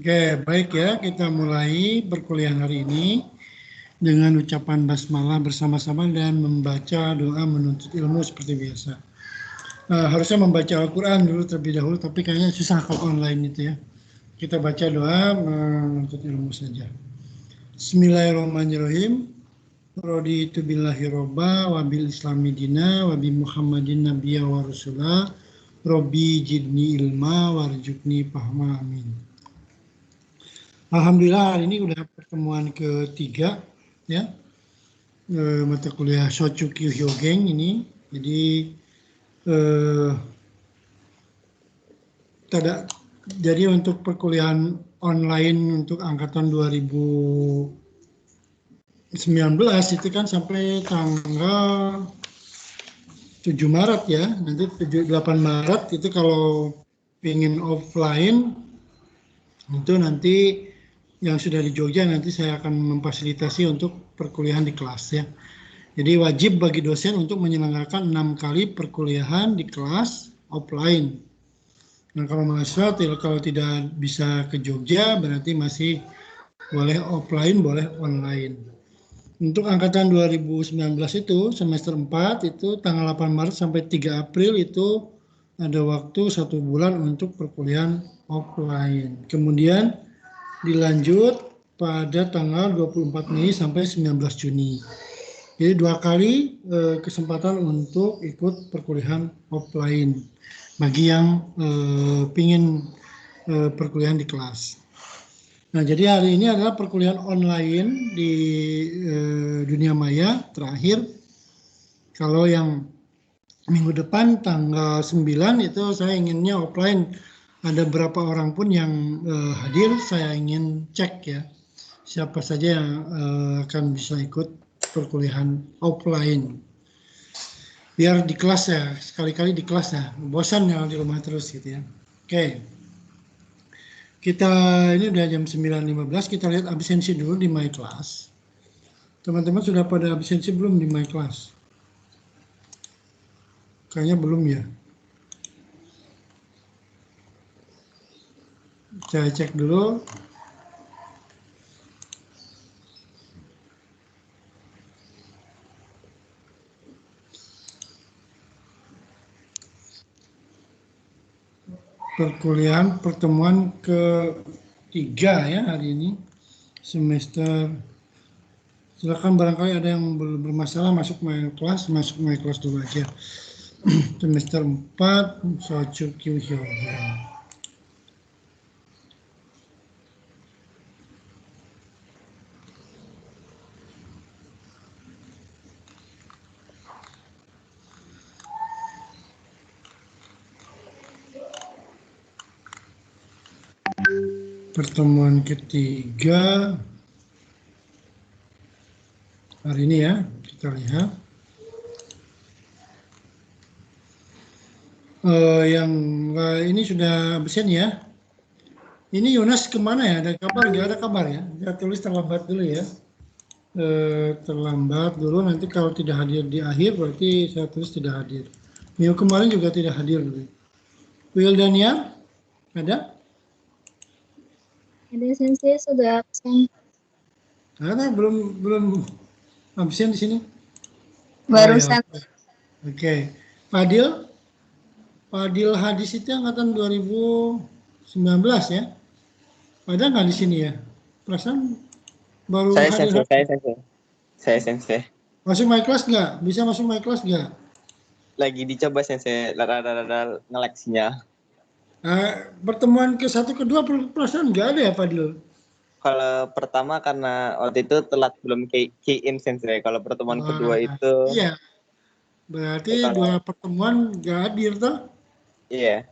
Oke, baik ya. Kita mulai perkuliahan hari ini dengan ucapan basmalah bersama-sama dan membaca doa menuntut ilmu seperti biasa. Harusnya membaca Al-Quran dulu terlebih dahulu, tapi kayaknya susah kalau online itu ya. Kita baca doa menuntut ilmu saja. Bismillahirrahmanirrahim. Raditu billahi robba wa bil islami dina wa bi muhammadin nabiyya wa rasulah. Robbi jidni ilma warjukni fahma amin. Alhamdulillah hari ini udah pertemuan ketiga ya, mata kuliah Shochukyu Hyogeng ini. Jadi jadi untuk perkuliahan online untuk angkatan 2019 itu kan sampai tanggal 7 Maret ya. Nanti 8 Maret itu kalau ingin offline itu nanti yang sudah di Jogja nanti saya akan memfasilitasi untuk perkuliahan di kelas ya. Jadi wajib bagi dosen untuk menyelenggarakan 6 kali perkuliahan di kelas offline. Nah kalau mahasiswa kalau tidak bisa ke Jogja berarti masih boleh offline, boleh online. Untuk angkatan 2019 itu semester 4 itu tanggal 8 Maret sampai 3 April itu ada waktu 1 bulan untuk perkuliahan offline. Kemudian dilanjut pada tanggal 24 Mei sampai 19 Juni. Jadi 2 kali kesempatan untuk ikut perkuliahan offline bagi yang pingin perkuliahan di kelas. Nah, jadi hari ini adalah perkuliahan online di dunia maya terakhir. Kalau yang minggu depan tanggal 9 itu saya inginnya offline. Ada berapa orang pun yang hadir, saya ingin cek ya. Siapa saja yang akan bisa ikut perkuliahan offline. Biar di kelas ya, sekali-kali di kelas ya. Bosan ya di rumah terus gitu ya. Oke. Kita ini udah jam 9.15, kita lihat absensi dulu di My Class. Teman-teman sudah pada absensi belum di My Class? Kayaknya belum ya. Saya cek dulu. Perkuliahan pertemuan ketiga ya hari ini. Semester. Silakan barangkali ada yang bermasalah masuk My Class dulu aja. Semester 4 Shochukyu Hyogeng. Pertemuan ketiga hari ini ya, kita lihat. Yang ini sudah absen ya. Ini Yunas kemana ya? Ada kabar? Nggak ada kabar ya? Saya tulis terlambat dulu ya. Terlambat dulu, nanti kalau tidak hadir di akhir berarti saya tulis tidak hadir. Minggu kemarin juga tidak hadir. Will Daniel, ada? Ada sensei sudah absen. Ada belum absen di sini? Barusan. Oh, ya. Oke. Fadil Hadis itu angkatan 2019 ya? Ada nggak di sini ya? Perasaan baru hadir. Saya sensei. Masuk My Class nggak? Bisa masuk My Class nggak? Lagi dicoba sensei, rada-rada nge-lag sinyal. Pertemuan ke-1 ke-2 perasaan nggak ada ya Fadil? Kalau pertama karena waktu itu telat belum key-in sensei. Kalau pertemuan kedua itu. Iya. Berarti dua pertemuan nggak hadir toh? Iya.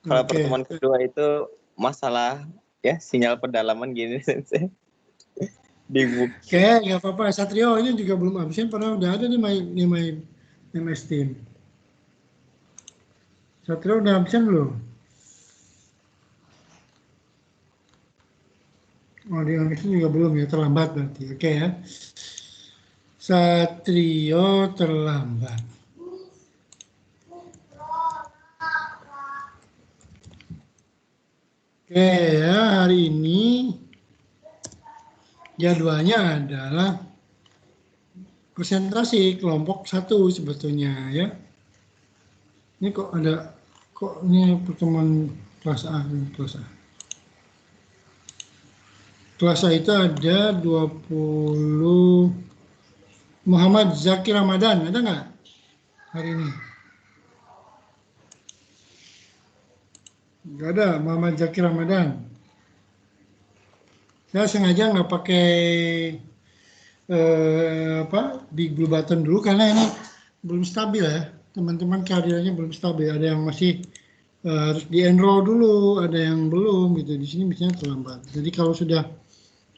Kalau pertemuan kedua itu masalah ya sinyal pedalaman gini sensei. Oke, nggak apa-apa. Satrio ini juga belum absen, padahal udah ada di my MS Team. Satrio udah absen belum? Oh, di MS juga belum ya, terlambat berarti. Oke ya. Satrio terlambat. Oke ya, hari ini jadwalnya adalah presentasi kelompok 1 sebetulnya ya. Ini kok ini pertemuan kelas A, kelas A. Kelas A itu ada 20 Muhammad Zaki Ramadan, ada nggak hari ini? Nggak ada Muhammad Zaki Ramadan. Saya sengaja nggak pakai big blue button dulu karena ini belum stabil ya. Teman-teman kehadirannya belum stabil. Ada yang masih harus di-enroll dulu, ada yang belum gitu. Di sini misalnya terlambat. Jadi kalau sudah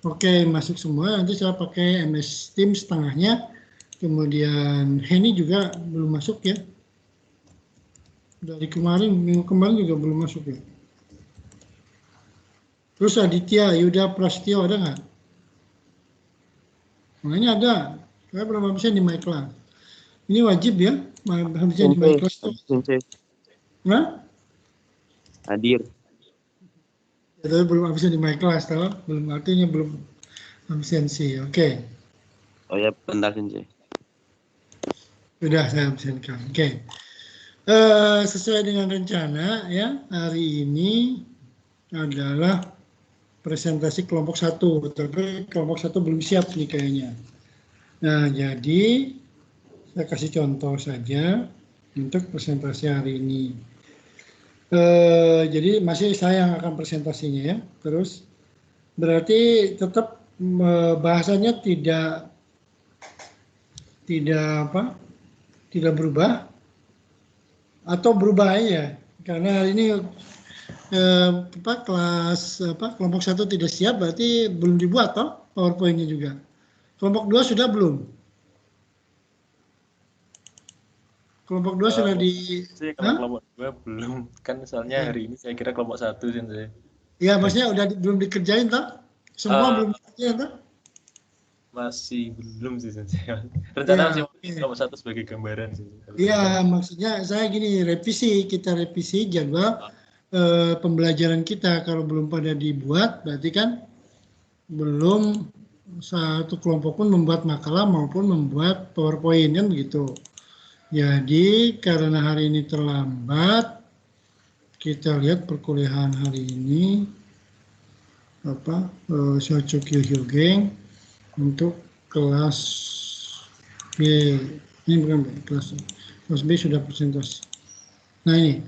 oke, masuk semua, nanti saya pakai MS Teams setengahnya. Kemudian Henny juga belum masuk ya. Dari kemarin, minggu kemarin juga belum masuk ya. Terus Aditya, Yuda, Prastio ada nggak? Nah ini ada. Saya belum bisa di my class. Ini wajib ya, habisnya di my class. Nah? Hadir. Ya, tapi belum habisnya di my class, tahu? Belum, artinya belum absensi. Oke. Oh ya, bentar Sensei. Sudah saya absenkan. Oke. Sesuai dengan rencana ya, hari ini adalah presentasi kelompok 1, tapi kelompok 1 belum siap nih kayaknya. Nah, jadi saya kasih contoh saja untuk presentasi hari ini. Jadi masih saya yang akan presentasinya ya. Terus berarti tetap bahasanya tidak berubah atau berubah ya, karena hari ini kelompok 1 tidak siap, berarti belum dibuat toh PowerPoint-nya juga. Kelompok 2 sudah belum? Kelompok 2 sudah di... Kalau kelompok 2 belum, kan misalnya hari ini saya kira kelompok 1 Sensei. Ya, maksudnya belum dikerjain toh? Semua belum dikerjain toh? Masih belum sih Sensei. Rencana masih kelompok 1 sebagai gambaran sih. Iya, maksudnya saya gini, kita revisi jadwal pembelajaran kita. Kalau belum pada dibuat, berarti kan belum satu kelompok pun membuat makalah maupun membuat PowerPoint kan begitu. Jadi karena hari ini terlambat, kita lihat perkuliahan hari ini Shochokyo Hyogeng untuk kelas B. Ini bukan B, kelas B sudah presentasi. Nah ini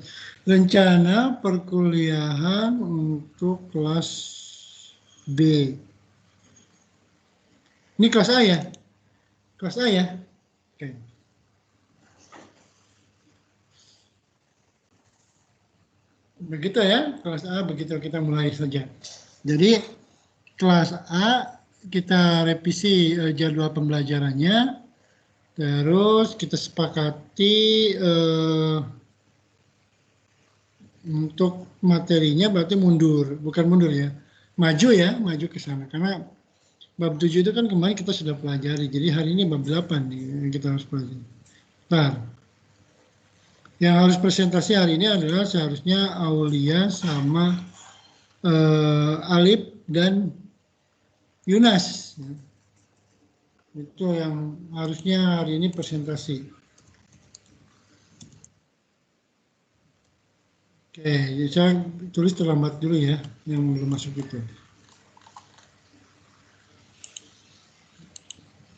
rencana perkuliahan untuk kelas B. Ini kelas A ya? Kelas A ya? Oke. Begitu ya, kelas A begitu kita mulai saja. Jadi kelas A kita revisi jadwal pembelajarannya, terus kita sepakati untuk materinya berarti bukan mundur ya, maju ke sana karena bab 7 itu kan kemarin kita sudah pelajari, jadi hari ini bab 8 nih yang kita harus pelajari. Yang harus presentasi hari ini adalah seharusnya Aulia sama Alip dan Yunas. Itu yang harusnya hari ini presentasi. Oke, jadi saya tulis terlambat dulu ya, yang belum masuk itu.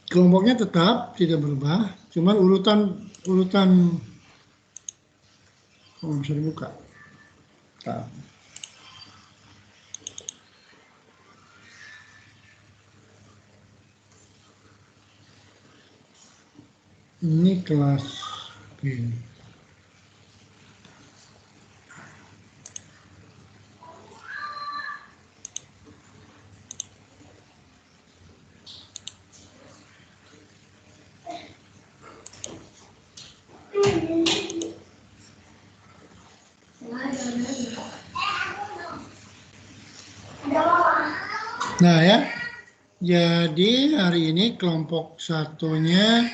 Kelompoknya tetap tidak berubah, cuman urutan bisa dibuka. Nah. Ini kelas B. Nah ya, jadi hari ini kelompok 1-nya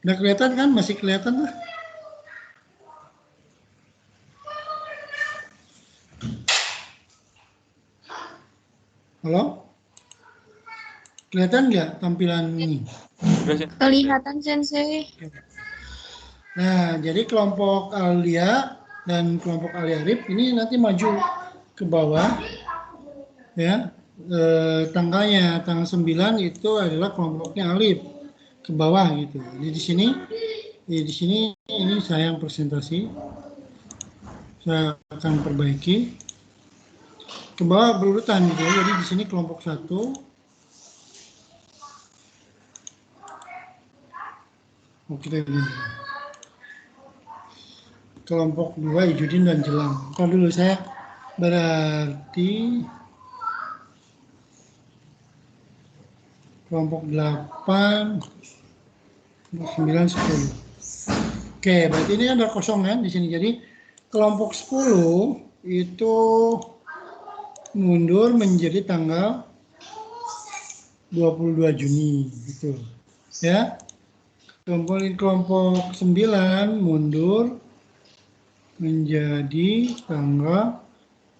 udah kelihatan kan? Masih kelihatan lah. Halo? Kelihatan nggak tampilan ini? Kelihatan Sensei. Nah, jadi kelompok Alia dan kelompok Alia Rip ini nanti maju ke bawah, ya. Tanggalnya tanggal 9 itu adalah kelompoknya Alif ke bawah gitu. Jadi di sini ini saya yang presentasi. Saya akan perbaiki ke bawah berurutan gitu ya. Jadi di sini kelompok 1. Oke, ini. Kelompok 2 Ijudin dan Jelang. Kalau dulu saya berarti kelompok 8 9 10. Oke, berarti ini ada kosong ya di sini. Jadi kelompok 10 itu mundur menjadi tanggal 22 Juni gitu. Ya. Kelompok 9 mundur menjadi tanggal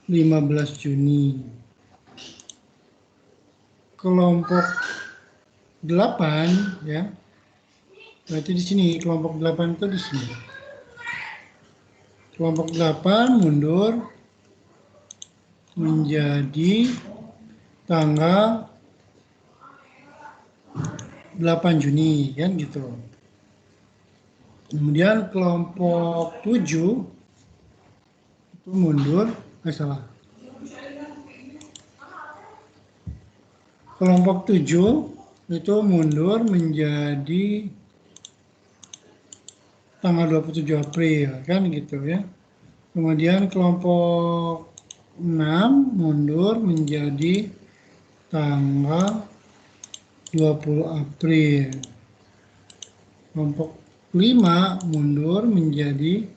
15 Juni. Kelompok 8 ya. Berarti di sini kelompok 8 itu di sini. Kelompok 8 mundur menjadi tanggal 8 Juni kan gitu. Kemudian kelompok 7 itu mundur, salah. Kelompok 7 itu mundur menjadi tanggal 27 April kan gitu ya. Kemudian kelompok 6 mundur menjadi tanggal 20 April. Kelompok 5 mundur menjadi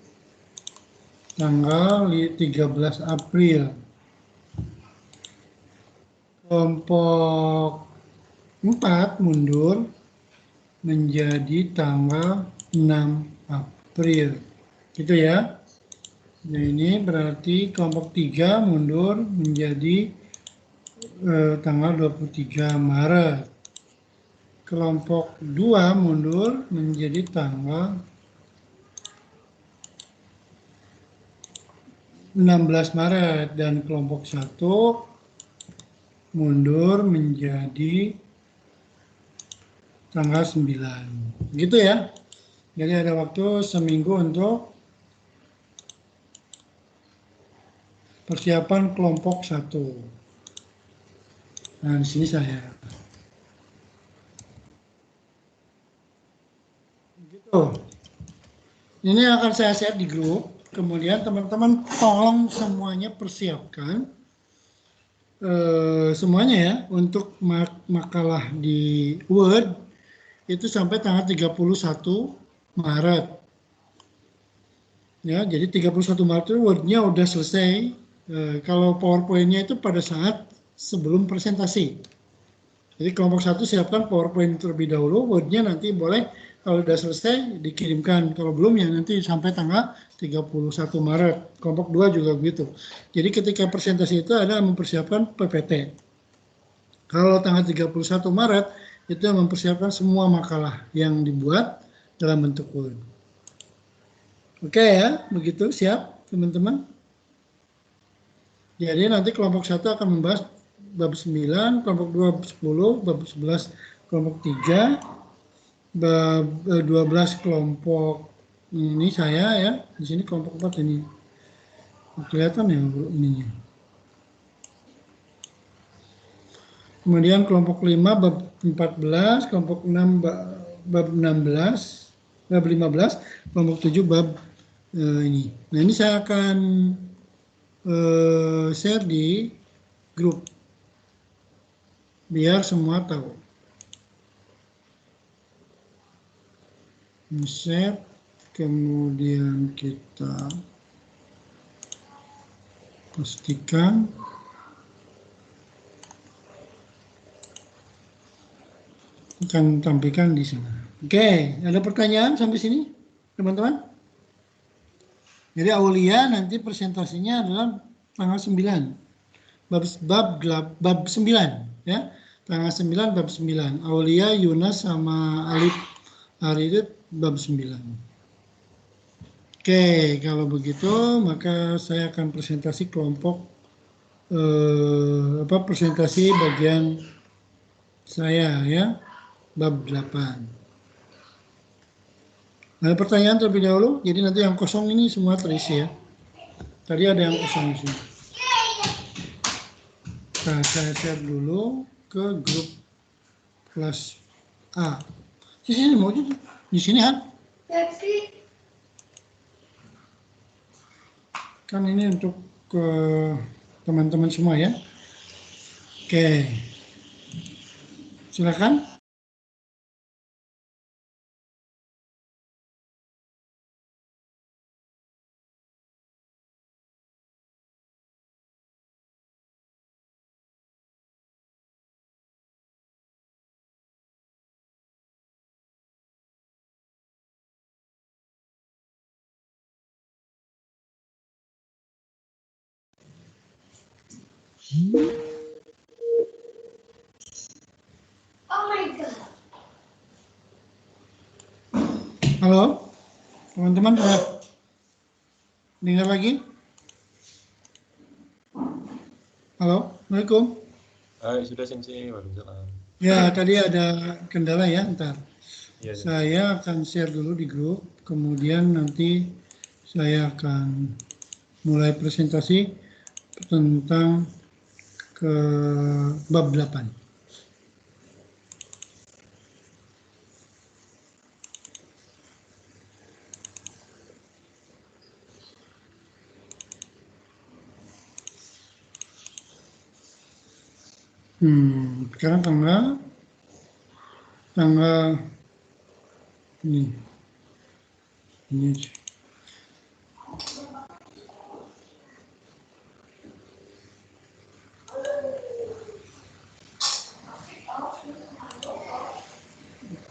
tanggal 13 April. Kelompok 4 mundur menjadi tanggal 6 April. Gitu ya. Nah, ini berarti kelompok 3 mundur menjadi tanggal 23 Maret. Kelompok 2 mundur menjadi tanggal 16 Maret dan kelompok 1 mundur menjadi tanggal 9. Gitu ya. Jadi ada waktu seminggu untuk persiapan kelompok 1. Nah, di sini saya. Gitu. Ini akan saya share di grup. Kemudian teman-teman tolong semuanya persiapkan semuanya ya untuk makalah di Word itu sampai tanggal 31 Maret. Ya, jadi 31 Maret itu Word-nya udah selesai. Kalau PowerPoint-nya itu pada saat sebelum presentasi. Jadi kelompok 1 siapkan PowerPoint terlebih dahulu, Word-nya nanti boleh kalau sudah selesai dikirimkan. Kalau belum ya nanti sampai tanggal 31 Maret. Kelompok 2 juga begitu. Jadi ketika presentasi itu ada mempersiapkan PPT. Kalau tanggal 31 Maret itu mempersiapkan semua makalah yang dibuat dalam bentuk Word. Oke ya, begitu siap teman-teman. Jadi nanti kelompok 1 akan membahas bab 9, kelompok 2 10, bab 11 kelompok 3, bab 12 kelompok ini saya ya, di sini kelompok 4 ini. Kelihatan ya ininya. Kemudian kelompok 5 bab 14, kelompok 6 bab 16, bab 15, kelompok 7 bab ini. Nah, ini saya akan share di grup biar semua tahu. Share, kemudian kita pastikan akan tampilkan di sana. Oke, ada pertanyaan sampai sini, teman-teman? Jadi Aulia nanti presentasinya adalah tanggal 9. bab 9 ya. Tanggal 9 bab 9. Aulia, Yunas sama Alif hari itu bab 9. Oke, kalau begitu maka saya akan presentasi kelompok presentasi bagian saya ya, bab 8. Ada pertanyaan terlebih dahulu, jadi nanti yang kosong ini semua terisi ya. Tadi ada yang kosong di sini. Nah, saya share dulu ke grup kelas A. Di sini mau di sini kan? Kan ini untuk ke teman-teman semua ya. Oke. Silakan. Halo, teman-teman, dengar lagi? Halo, Assalamualaikum. Sudah Sensei, waalaikumsalam. Ya, tadi ada kendala ya, ntar. Iya, Saya akan share dulu di grup, kemudian nanti saya akan mulai presentasi tentang ke bab 8. Sekarang tanggal ini.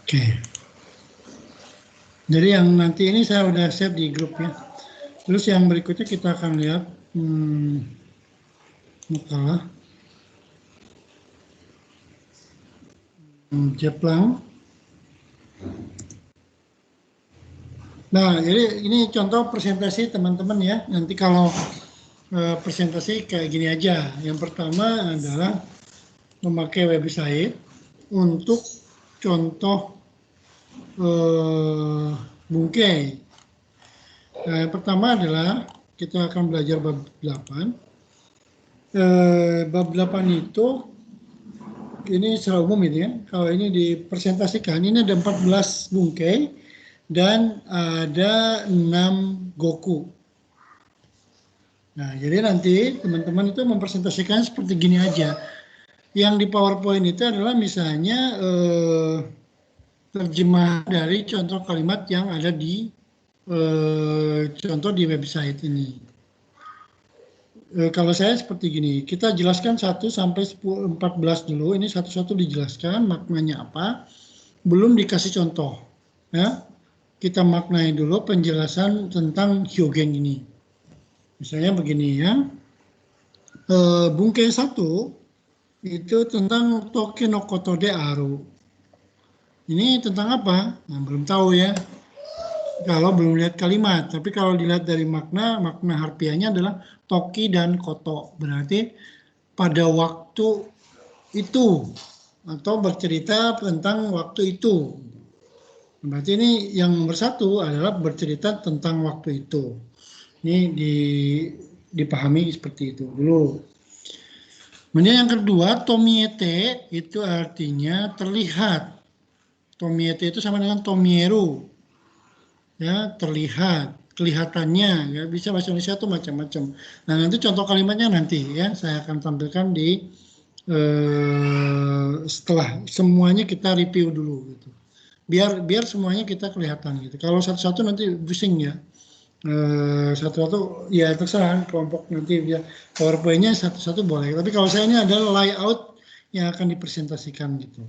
Oke. Jadi yang nanti ini saya udah share di grup ya. Terus yang berikutnya kita akan lihat makalah Jeplang. Nah, jadi ini contoh presentasi teman-teman ya. Nanti kalau presentasi kayak gini aja. Yang pertama adalah memakai website untuk contoh bungkai. Nah, yang pertama adalah kita akan belajar bab 8. Bab 8 itu ini secara umum ini ya. Kalau ini dipresentasikan, ini ada 14 bungkai dan ada 6 goku. Nah, jadi nanti teman-teman itu mempresentasikan seperti gini aja. Yang di PowerPoint itu adalah misalnya terjemahan dari contoh kalimat yang ada di contoh di website ini. Kalau saya seperti gini, kita jelaskan 1 sampai 14 dulu, ini satu-satu dijelaskan maknanya apa, belum dikasih contoh. Ya. Kita maknai dulu penjelasan tentang Hyōgen ini. Misalnya begini ya, bungkai 1 itu tentang Toki no koto de aru. Ini tentang apa? Nah, belum tahu ya. Kalau belum lihat kalimat, tapi kalau dilihat dari makna harfiahnya adalah toki dan koto, berarti pada waktu itu atau bercerita tentang waktu itu. Berarti ini yang nomor 1 adalah bercerita tentang waktu itu. Ini dipahami seperti itu dulu. Kemudian yang kedua, tomiete itu artinya terlihat. Tomiete itu sama dengan tomieru. Ya, terlihat, kelihatannya, ya bisa bahasa Indonesia itu macam-macam. Nah, nanti contoh kalimatnya nanti ya saya akan tampilkan di setelah semuanya kita review dulu gitu. Biar semuanya kita kelihatan gitu. Kalau satu-satu nanti pusing ya. Satu-satu ya terserah kelompok nanti ya PowerPoint-nya satu-satu boleh. Tapi kalau saya ini adalah layout yang akan dipresentasikan gitu.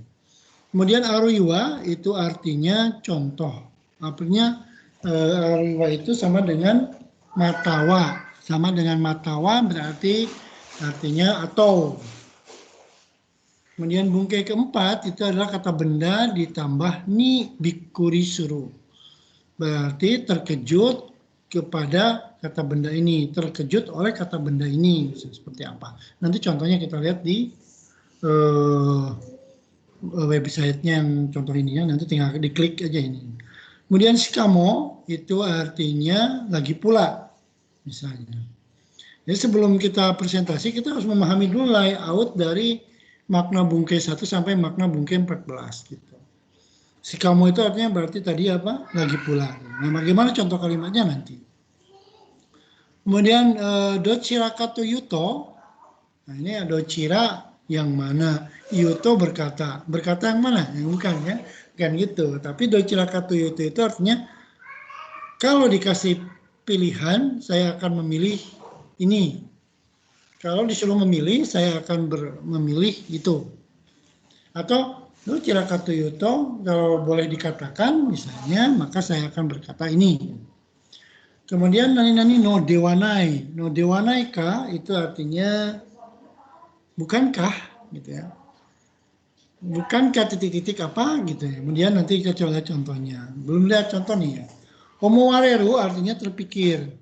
Kemudian aruiwa itu artinya contoh. Artinya aruiwa itu sama dengan matawa. Sama dengan matawa berarti artinya atau. Kemudian bungkai keempat itu adalah kata benda ditambah ni bikuri suru. Berarti terkejut kepada kata benda ini, terkejut oleh kata benda ini, seperti apa. Nanti contohnya kita lihat di websitenya yang contoh ini ya, nanti tinggal diklik aja ini. Kemudian shikamo itu artinya lagi pula, misalnya. Jadi sebelum kita presentasi, kita harus memahami dulu layout dari makna bungkai 1 sampai makna bungkai 14 gitu. Shikamo itu artinya berarti tadi apa? Lagi pula. Nah, bagaimana contoh kalimatnya nanti? Kemudian dochira kato yuto. Nah, ini dochira yang mana? Yuto berkata. Berkata yang mana? Yang bukan ya. Bukan gitu. Tapi dochira kato yuto itu artinya kalau dikasih pilihan, saya akan memilih ini. Kalau disuruh memilih, saya akan memilih itu. Atau dochira kato yuto, kalau boleh dikatakan misalnya, maka saya akan berkata ini. Kemudian nani-nani no dewanai. No dewanai ka itu artinya bukankah gitu ya. Bukankah titik-titik apa gitu ya. Kemudian nanti kita coba contohnya. Belum lihat contoh nih ya. Omowareru artinya terpikir.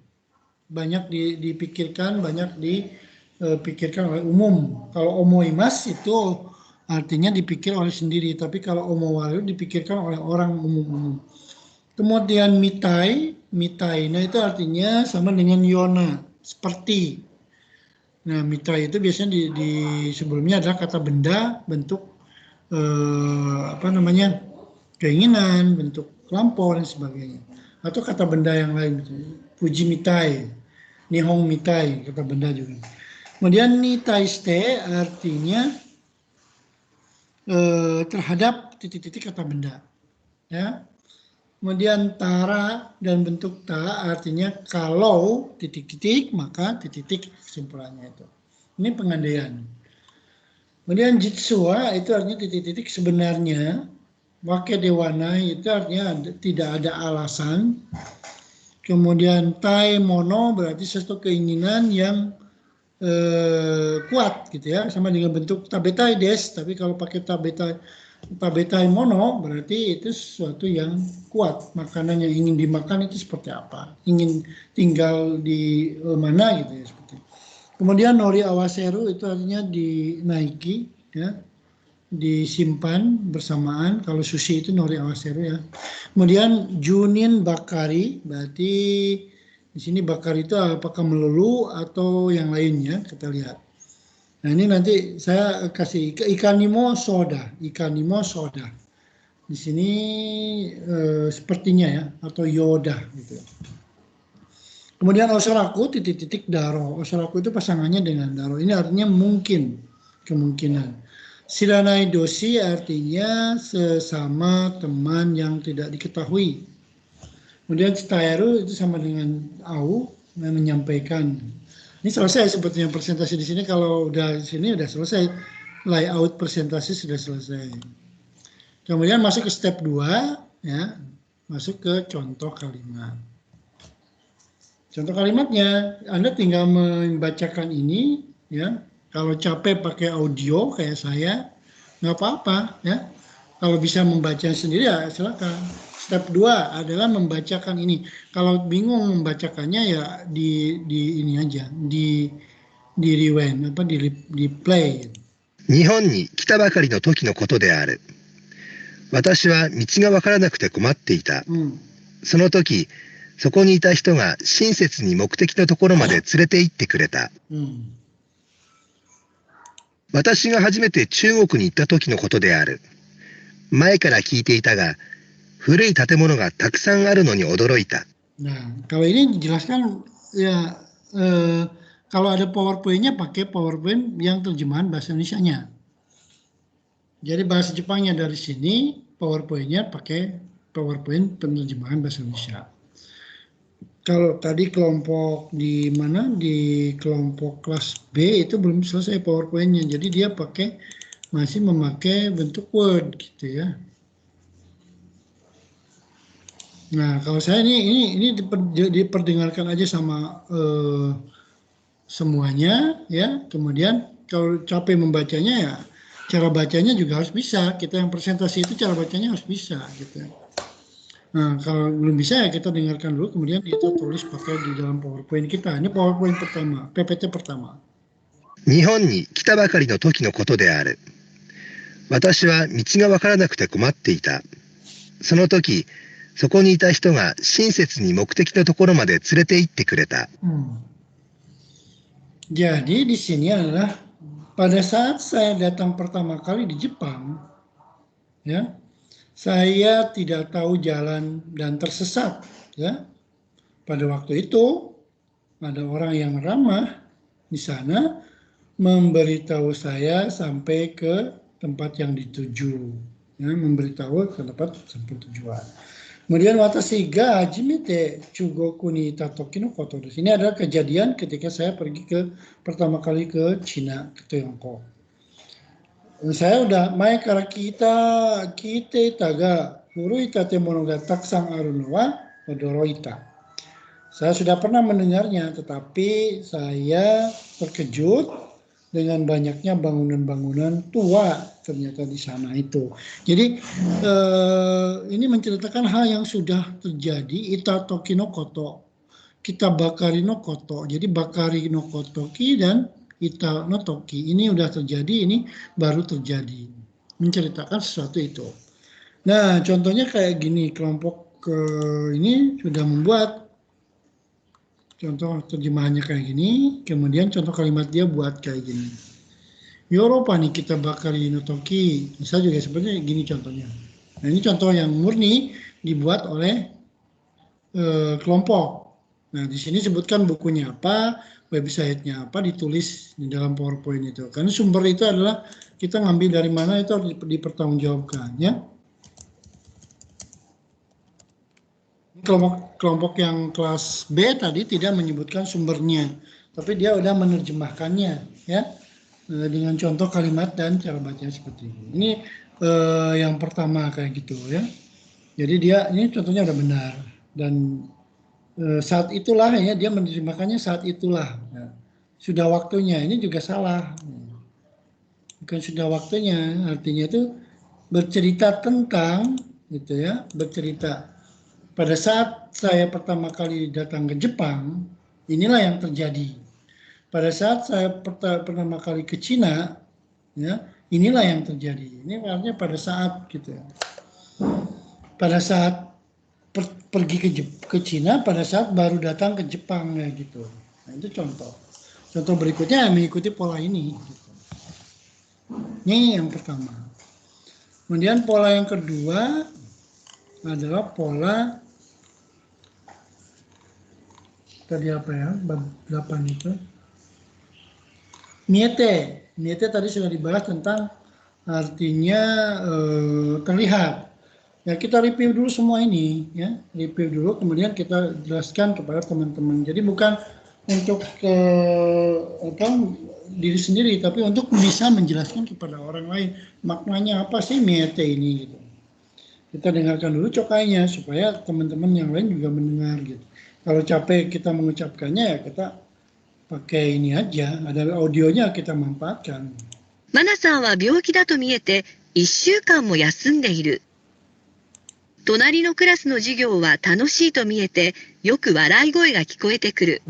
Banyak dipikirkan, banyak dipikirkan oleh umum. Kalau omoimas itu artinya dipikir oleh sendiri, tapi kalau omowareru dipikirkan oleh orang umum-umum. Kemudian mitai, nah itu artinya sama dengan yona, seperti. Nah, mitai itu biasanya di sebelumnya adalah kata benda, bentuk keinginan, bentuk lampau dan sebagainya. Atau kata benda yang lain, fuji mitai, nihong mitai, kata benda juga. Kemudian nitaiste artinya terhadap titik-titik kata benda. Ya. Kemudian tara dan bentuk ta artinya kalau titik-titik maka titik-titik kesimpulannya itu. Ini pengandaian. Kemudian jitsua itu artinya titik-titik sebenarnya. Wake dewana itu artinya tidak ada alasan. Kemudian tai mono berarti sesuatu keinginan yang kuat gitu ya, sama dengan bentuk tabetai des, tapi kalau pakai tabetai mono berarti itu sesuatu yang kuat, makanan yang ingin dimakan itu seperti apa, ingin tinggal di mana gitu ya seperti. Kemudian nori awaseru itu artinya dinaiki ya, disimpan bersamaan. Kalau sushi itu nori awaseru ya. Kemudian junin bakari berarti di sini bakar itu apakah melulu atau yang lainnya, kita lihat. Nah ini nanti saya kasih ikanimo soda. Di sini sepertinya ya, atau yoda gitu. Kemudian osaraku titik-titik daro. Osaraku itu pasangannya dengan daro. Ini artinya mungkin, kemungkinan. Shiranai doshi artinya sesama teman yang tidak diketahui. Kemudian citaeru itu sama dengan au, menyampaikan. Ini selesai sebetulnya presentasi di sini. Kalau udah di sini udah selesai, layout presentasi sudah selesai. Kemudian masuk ke step 2 ya, masuk ke contoh kalimat. Contoh kalimatnya Anda tinggal membacakan ini ya. Kalau capek pakai audio kayak saya nggak apa-apa ya. Kalau bisa membaca sendiri ya silakan. Step 2 adalah membacakan ini. Kalau bingung membacakannya ya di ini aja, di rewind, di play. 日本に来たばかりの時のことである。私は道がわからなくて困っていた。その時、そこにいた人が親切に目的のところまで連れて行ってくれた。私が初めて中国に行った時のことである。前から聞いていたが、古い建物がたくさんあるのに驚いた。Nah, kalau ini dijelaskan ya kalau ada PowerPoint-nya pakai PowerPoint yang terjemahan bahasa Indonesianya. Jadi bahasa Jepangnya dari sini, PowerPoint-nya pakai PowerPoint penerjemahan bahasa Indonesia. Kalau tadi kelompok di mana, di kelompok kelas B itu belum selesai PowerPoint-nya, jadi dia masih memakai bentuk Word gitu ya. Nah, kalau saya ini diperdengarkan aja sama semuanya ya. Kemudian kalau capek membacanya ya cara bacanya juga harus bisa. Kita yang presentasi itu cara bacanya harus bisa gitu. Nah, kalau belum bisa ya kita dengarkan dulu, kemudian kita tulis pakai di dalam PowerPoint kita. Ini PowerPoint pertama, PPT pertama. 日本に来たばかりの時のことである。私は道がわからなくて困っていた。その時、そこにいた人が親切に目的のところまで連れて行ってくれた。Jadi di sini adalah pada saat saya datang pertama kali di Jepang, ya, saya tidak tahu jalan dan tersesat, ya. Pada waktu itu ada orang yang ramah di sana memberitahu saya sampai ke tempat yang dituju, ya, memberitahu ke tempat sampai tujuan. Kemudian watashi ga hajimete chugoku ni ita toki no koto desu. Ini adalah kejadian ketika saya pergi pertama kali ke Cina, ke Tiongkok. Saya udah mai kara kita taga furuita temono ga takusan aru no wa odoroita. Saya sudah pernah mendengarnya, tetapi saya terkejut dengan banyaknya bangunan-bangunan tua ternyata di sana itu. Jadi ini menceritakan hal yang sudah terjadi. Ita toki no koto, kita bakari no koto. Jadi bakari no kotoki dan ita no toki. Ini udah terjadi, ini baru terjadi. Menceritakan sesuatu itu. Nah, contohnya kayak gini, kelompok ini sudah membuat contoh terjemahannya kayak gini, kemudian contoh kalimat dia buat kayak gini. Yoruba nih kita bakari no toki, bisa juga sebenarnya gini contohnya. Nah ini contoh yang murni dibuat oleh kelompok. Nah di sini sebutkan bukunya apa, websitenya apa, ditulis di dalam PowerPoint itu. Karena sumber itu adalah kita ngambil dari mana itu harus dipertanggungjawabkan, ya. Kelompok yang kelas B tadi tidak menyebutkan sumbernya, tapi dia udah menerjemahkannya, ya, dengan contoh kalimat dan cara bacanya seperti ini. Ini yang pertama kayak gitu, ya. Jadi ini contohnya udah benar dan saat itulah ya dia menerjemahkannya saat itulah. Ya. Sudah waktunya, ini juga salah. Bukan sudah waktunya, artinya itu bercerita tentang, gitu ya, bercerita. Pada saat saya pertama kali datang ke Jepang, inilah yang terjadi. Pada saat saya pertama kali ke Cina, ya, inilah yang terjadi. Ini artinya pada saat gitu ya. Pada saat pergi ke Cina, pada saat baru datang ke Jepang ya gitu. Nah, itu contoh. Contoh berikutnya mengikuti pola ini. Gitu. Ini yang pertama. Kemudian pola yang kedua adalah pola tadi apa ya, bab 8 itu. Miete tadi sudah dibahas tentang artinya terlihat. Ya kita review dulu semua ini, ya review dulu, kemudian kita jelaskan kepada teman-teman. Jadi bukan untuk diri sendiri, tapi untuk bisa menjelaskan kepada orang lain maknanya apa sih miete ini gitu. Kita dengarkan dulu cokainya supaya teman-teman yang lain juga mendengar gitu. Kalau capek kita mengucapkannya ya kita pakai ini aja, ada audionya kita manfaatkan. Manaさんは病気だと見えて1週間も休んでいる。隣のクラスの授業は楽しいと見えてよく笑い声が聞こえてくる。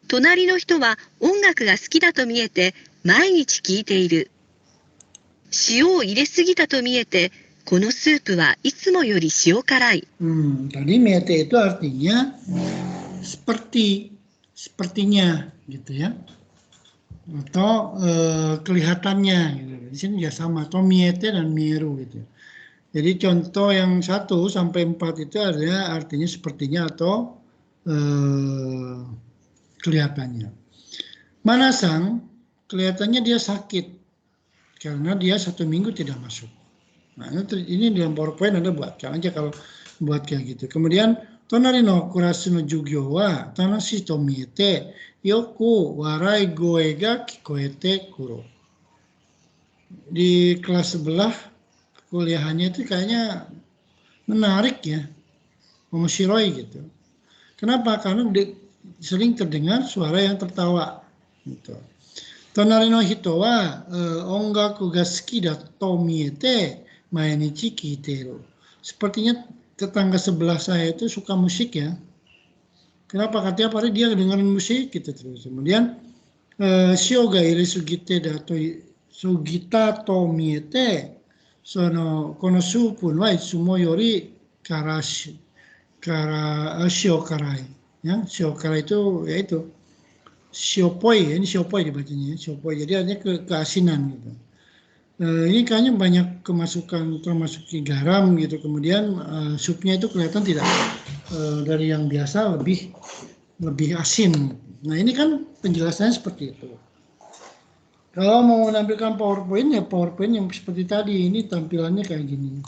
隣の人は音楽が好きだと見えて毎日聴いている。塩を入れすぎたと見えてこのスープはいつもより塩辛い。Tadi miete itu artinya sepertinya gitu ya, atau kelihatannya gitu. Di sini juga sama, atau miete dan mieru gitu. Jadi contoh yang 1 sampai 4 itu adalah artinya sepertinya atau kelihatannya. Manasang kelihatannya dia sakit karena dia 1 minggu tidak masuk. Nah ini dalam PowerPoint Anda buatkan aja kalau buat kayak gitu. Kemudian tonari no kurasu no jugyo wa tanoshii to miete yoku warai goe ga kikoete kuro. Di kelas sebelah kuliahannya itu kayaknya menarik ya, omoshiroi gitu. Kenapa? Karena sering terdengar suara yang tertawa. Gitu. Tonari no hito wa ongaku ga suki da to miete mainichi kiiteru. Sepertinya tetangga sebelah saya itu suka musik ya. Kenapa? Katanya pada dia dengerin musik gitu terus. Kemudian shio ga iri sugite da to sugita to miete kono supun wa itsumo yori kara shio karai. Ya, shio karai itu yaitu shiopoi, ini shiopoi dibacanya, shiopoi. Jadi artinya keasinan gitu. Ini kayaknya banyak kemasukan termasuk garam gitu. Kemudian supnya itu kelihatan tidak dari yang biasa lebih asin. Nah ini kan penjelasannya seperti itu. Kalau mau menampilkan PowerPoint ya PowerPoint yang seperti tadi, ini tampilannya kayak gini.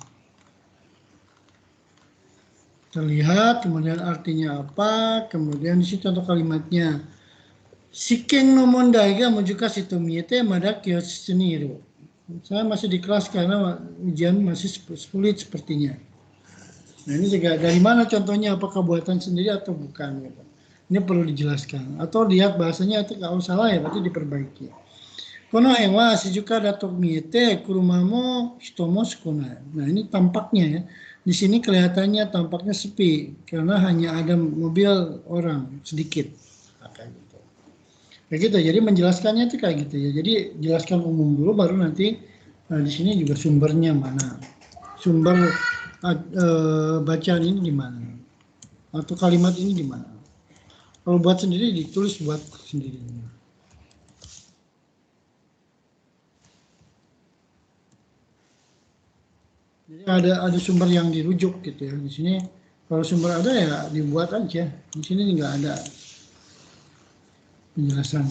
Terlihat, kemudian artinya apa, kemudian di situ contoh kalimatnya. Shiken no mondai ga mujuka shitu miete mada kyoshi niru. Saya masih di kelas karena ujian masih sulit sepertinya. Nah ini juga dari mana contohnya, apakah buatan sendiri atau bukan gitu. Ini perlu dijelaskan. Atau lihat bahasanya itu kalau salah ya berarti diperbaiki. Kono en wa shijuka dato miete kurumamo hitomo sukunai. Nah ini tampaknya ya. Di sini kelihatannya tampaknya sepi karena hanya ada mobil orang sedikit. Kayak gitu, jadi menjelaskannya itu kayak gitu ya. Jadi jelaskan umum dulu, baru nanti di sini juga sumbernya mana, sumber bacaan ini di mana, atau kalimat ini di mana. Kalau buat sendiri ditulis buat sendiri. Jadi ada sumber yang dirujuk gitu ya. Di sini kalau sumber ada ya dibuat aja. Di sini nggak ada penjelasan.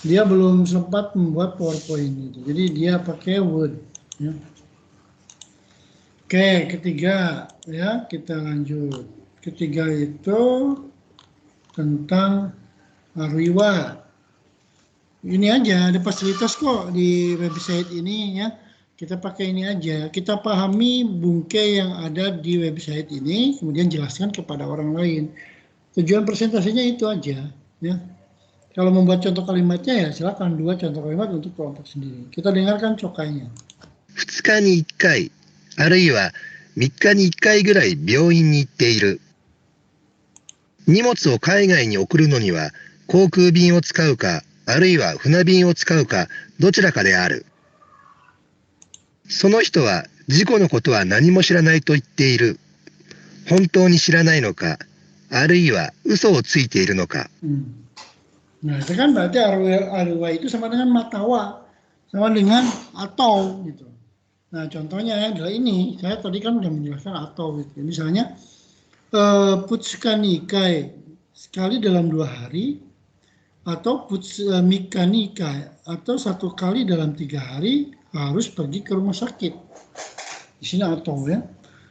Dia belum sempat membuat PowerPoint itu. Jadi dia pakai Word ya. Oke, ketiga ya, kita lanjut. Ketiga itu tentang Aruiwa. Ini aja ada fasilitas kok di website ini ya. Kita pakai ini aja. Kita pahami bungke yang ada di website ini, kemudian jelaskan kepada orang lain. Tujuan presentasinya itu aja ya. Kalau membuat contoh kalimatnya ya silakan 2 contoh kalimat untuk kelompok sendiri. Kita dengarkan cokainya. 2日に1回、あるいは3日に1回ぐらい病院に行っている。荷物を海外に送るのには航空便を使うか、あるいは船便を使うか、どちらかである。その人は事故のことは何も知らないと言っている。本当に知らないのか、あるいは嘘をついているのか。Nah, itu kan berarti aruwa itu sama dengan matawa, sama dengan atau gitu. Nah, contohnya adalah ini. Saya tadi kan sudah menjelaskan atau gitu. Misalnya putsuka nikai sekali dalam 2 hari, atau mika nikai atau 1 kali dalam 3 hari harus pergi ke rumah sakit. Di sini atau ya.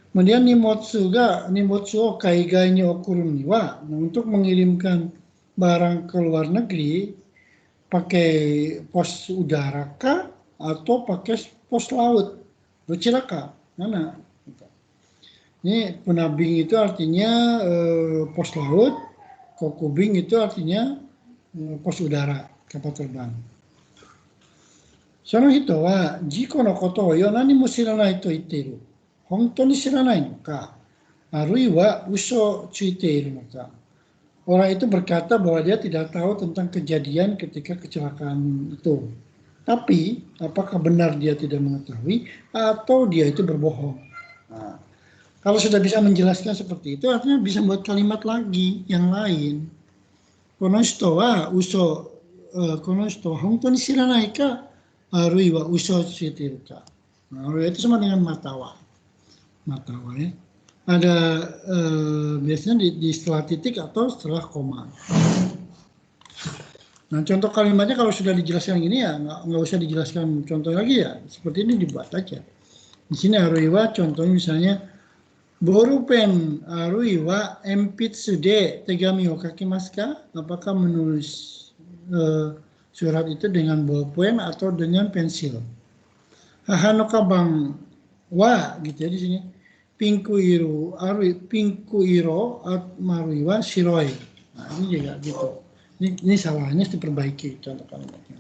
Kemudian nimotsu o kaigai ni okuru ni wa, untuk mengirimkan barang ke luar negeri pakai pos udara kah atau pakai pos laut, dociraka mana? Ini punabing itu artinya pos laut, kokubing itu artinya pos udara, kapal terbang. Sono hito wa jiko no koto yo nani mo shiranai to itteru. Hontou ni shiranai no ka, arui wa uso tsuiteiru no ka. Orang itu berkata bahwa dia tidak tahu tentang kejadian ketika kecelakaan itu. Tapi, apakah benar dia tidak mengetahui atau dia itu berbohong? Nah, kalau sudah bisa menjelaskan seperti itu, artinya bisa buat kalimat lagi yang lain. Konoshito wa uso, konoshito wa hontou ni shiranai ka, arui wa uso tsuiteiru ka. Nah, itu sama dengan matawa. Matawa ya. Ada biasanya di setelah titik atau setelah koma. Nah, contoh kalimatnya kalau sudah dijelaskan gini ya nggak usah dijelaskan contoh lagi ya, seperti ini dibuat aja. Di sini aruiwa contohnya misalnya borupen aruiwa empitsu de tegami o kakimasu ka? Apakah menulis surat itu dengan bolpen atau dengan pensil? Hahano kabang wa gitu ya di sini. Pinku iro marui wa shiroi. Nah, ini juga gitu. Ini salahnya harus diperbaiki contoh kalimatnya.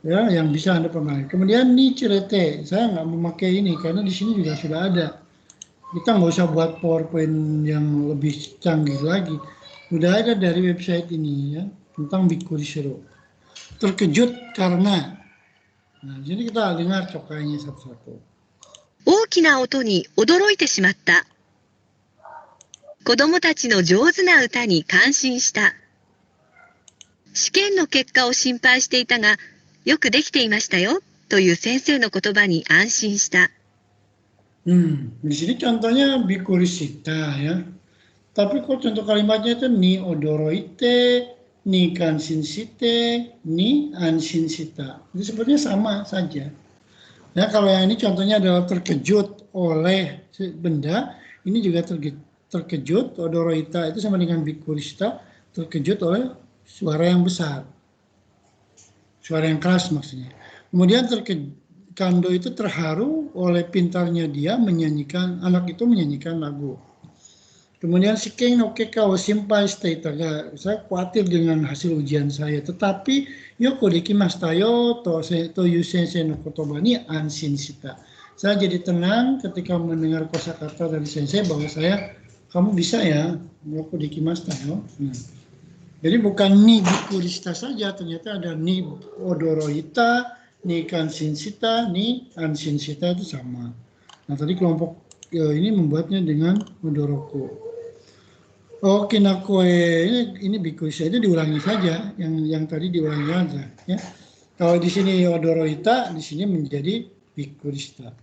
Ya, yang bisa Anda perbaiki. Kemudian ni cerete, saya nggak memakai ini karena di sini juga sudah ada. Kita nggak usah buat PowerPoint yang lebih canggih lagi. Udah ada dari website ini ya tentang Bikurishiro. Terkejut karena. Nah, jadi kita dengar cokainya satu-satu. 大きな音に驚いてしまった。子供たちの上手な歌に感心した。試験の結果を心配していたが、よくできていましたよ、という先生の言葉に安心した。Di sini contohnya bikurishita ya. Tapi kok contoh kalimatnya itu ni odoroite, ni kansinsite, ni anshinsita. Itu sebenarnya sama saja. Ya, kalau yang ini contohnya adalah terkejut oleh benda, ini juga terkejut, odoroita itu sama dengan bikurishita, terkejut oleh suara yang besar. Suara yang keras maksudnya. Kemudian Kando itu terharu oleh pintarnya dia menyanyikan, anak itu menyanyikan lagu. Kemudian Shiken no keka wo simpai shite ga, saya khawatir dengan hasil ujian saya, tetapi yoko dekimashita yo to yu sensei no kotoba ni anshin shita. Saya jadi tenang ketika mendengar kosakata dari sensei bahwa kamu bisa ya, yoko dekimashita yo. Jadi bukan ni bikurishita saja, ternyata ada ni odoroita, ni kansinsita, ni anshinsita itu sama. Nah tadi kelompok ini membuatnya dengan odoroko. Oh kinakoe ini bikurishita itu diulangi saja, yang tadi diulangi aja. Ya. Kalau di sini odoroita, di sini menjadi bikurishita.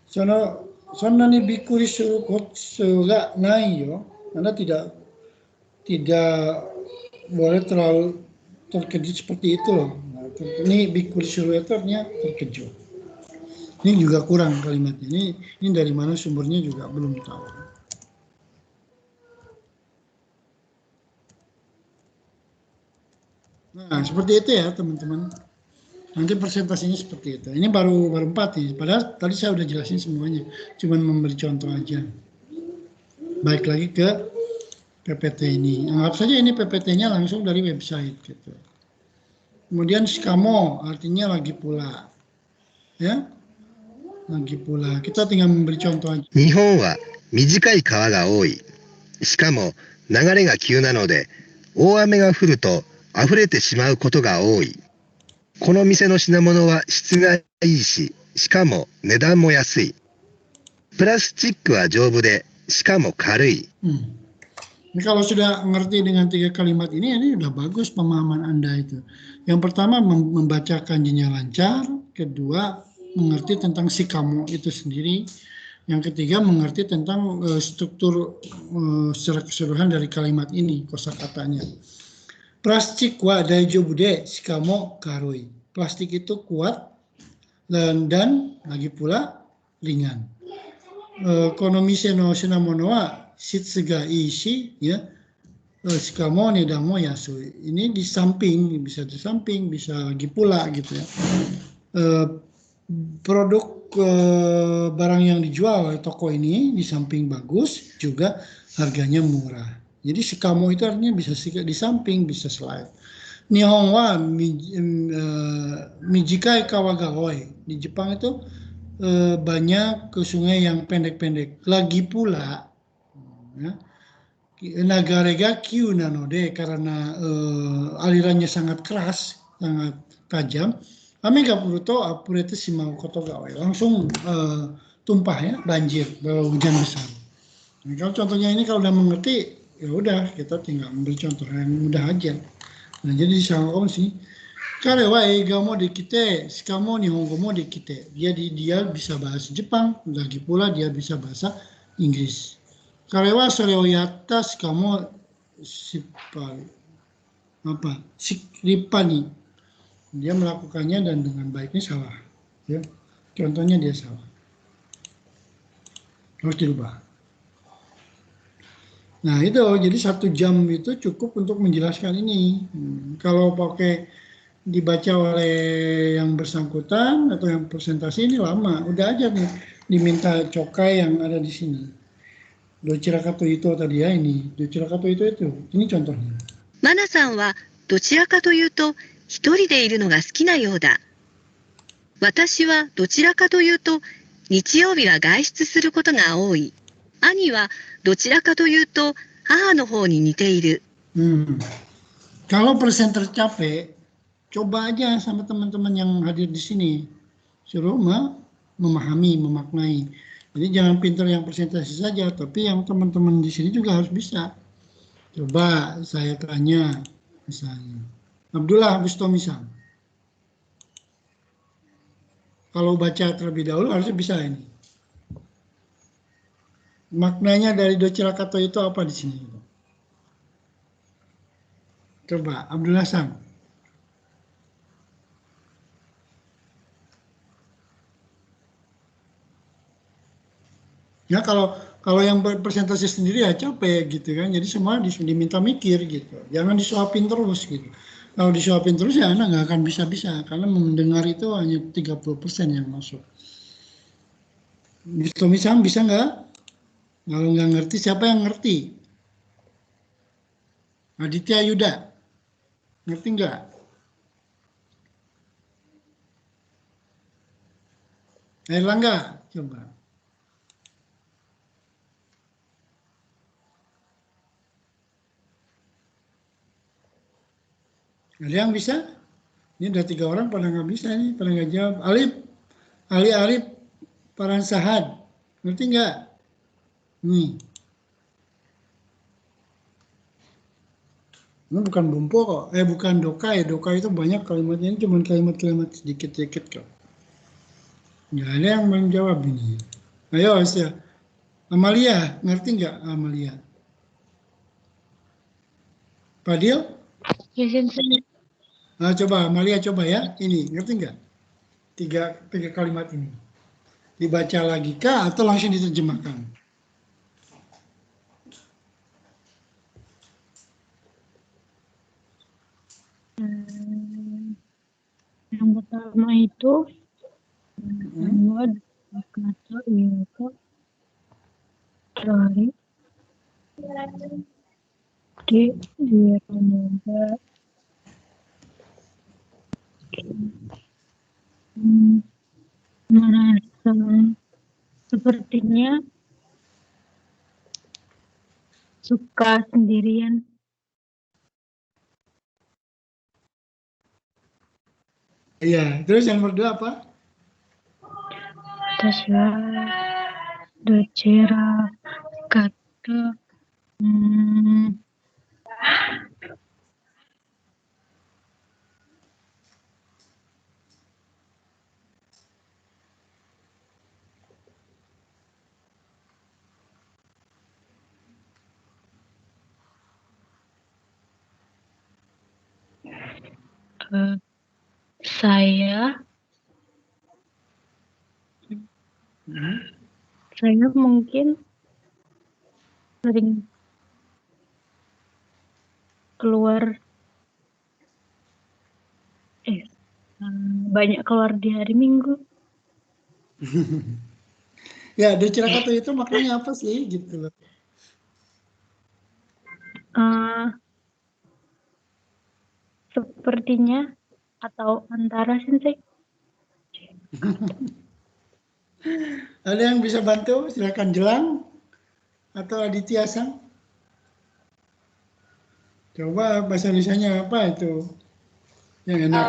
Sonna ni bikurisuru kotsu ga nai yo. Anda tidak boleh terlalu terkejut seperti itu loh. Nah, ini bikurishuru itu artinya terkejut. Ini juga kurang kalimatnya. Ini dari mana sumbernya juga belum tahu. Nah, seperti itu ya teman-teman. Nanti presentasinya seperti itu. Ini baru 4 nih. Padahal tadi saya udah jelasin semuanya. Cuman memberi contoh aja. Baik lagi ke PPT ini. Anggap saja ini PPT-nya langsung dari website gitu. Kemudian shikamo artinya lagi pula. Ya. Lagi pula. Kita tinggal memberi contoh aja. 日本は短い川が多い。しかも流れが急なので、大雨が降ると溢れてしまうことが多い。この店の品物は質がいいし、しかも値段も安い。プラスチックは丈夫で、しかも軽い。Ini kalau sudah mengerti dengan 3 kalimat ini udah bagus pemahaman Anda itu. Yang pertama membaca kanjinya lancar, kedua mengerti tentang shikamo itu sendiri, yang ketiga mengerti tentang struktur secara keseluruhan dari kalimat ini, kosakatanya. Plastik wa daijoubu de shikamo karui. Plastik itu kuat dan lagi pula ringan. Konomise no shinamono wa shitsu ga ii shi ya. Shikamo nedamo yasui. Ini di samping, bisa lagi pula gitu ya. Produk barang yang dijual oleh toko ini di samping bagus juga harganya murah. Jadi shikamo itu artinya bisa di samping, bisa selain. Nihon wa mijikai kawa ga oi. Di Jepang itu banyak sungai yang pendek-pendek. Lagi pula ya, nagare ga kyu nanode, karena alirannya sangat keras, sangat tajam. Ame ga furuto apurete shimau koto ga oi. Langsung tumpah ya, banjir kalau hujan besar. Nah, kalau contohnya ini kalau udah mengerti, ya udah kita tinggal ambil contoh yang mudah aja. Nah, jadi shikamo sih. Kare wa eiga mo dekite, shikamo nihongo mo dekite. Dia bisa bahasa Jepang, lagi pula dia bisa bahasa Inggris. Kare wa sore o yatta shikamo ripani. Dia melakukannya dan dengan baiknya salah. Ya. Contohnya dia salah. Harus dirubah. Nah itu, jadi 1 jam itu cukup untuk menjelaskan ini. Kalau pakai dibaca oleh yang bersangkutan atau yang presentasi ini lama. Udah aja nih diminta cokai yang ada di sini. Docirakato ito tadi ya ini. Docirakato itu. Ini contohnya. マナさんはどちらかというと一人でいるのが好きなようだ。私はどちらかというと日曜日は外出することが多い。兄はどちらかというと母の方に似ている。Kalau persen tercapai, coba aja sama teman-teman yang hadir di sini. Suruh memahami, memaknai. Jadi jangan pintar yang presentasi saja, tapi yang teman-teman di sini juga harus bisa. Coba saya tanya, misalnya. Abdullah Bustomisam. Kalau baca terlebih dahulu harusnya bisa ini. Maknanya dari docirakato itu apa di sini? Coba Abdullah Sam. Ya kalau yang berpresentasi sendiri ya capek gitu kan. Jadi semua diminta mikir gitu. Jangan disuapin terus gitu. Kalau disuapin terus ya anak nggak akan bisa-bisa karena mendengar itu hanya 30% yang masuk. Misal bisa nggak? Kalau nggak ngerti siapa yang ngerti? Aditya Yuda. Ngerti nggak? Erlangga, coba. Ada yang bisa? Ini udah 3 orang pada nggak bisa nih, pada nggak jawab. Ali Arif Paransahad, ngerti nggak? Nih, ini bukan bumpo kok, bukan doka ya. Doka itu banyak kalimatnya, ini cuma kalimat-kalimat sedikit-sedikit kok. Nggak ada yang menjawab ini. Ayo, ya. Amalia, ngerti nggak Amalia? Fadil? Ya, Sensei. Nah, coba Amalia coba ya. Ini ngerti nggak? Tiga kalimat ini. Dibaca lagi kah atau langsung diterjemahkan? Yang pertama itu buat kata itu dari dia pemuda merasa sepertinya suka sendirian. Iya, terus yang kedua apa? Tasya docera kata saya mungkin sering keluar banyak keluar di hari Minggu. Ya, docirakato itu maknanya apa sih gitu loh. Sepertinya atau antara Sensei. Ada yang bisa bantu? Silakan Jelang atau Aditya Sang. Coba bahasa Indonesianya apa itu? Yang enak.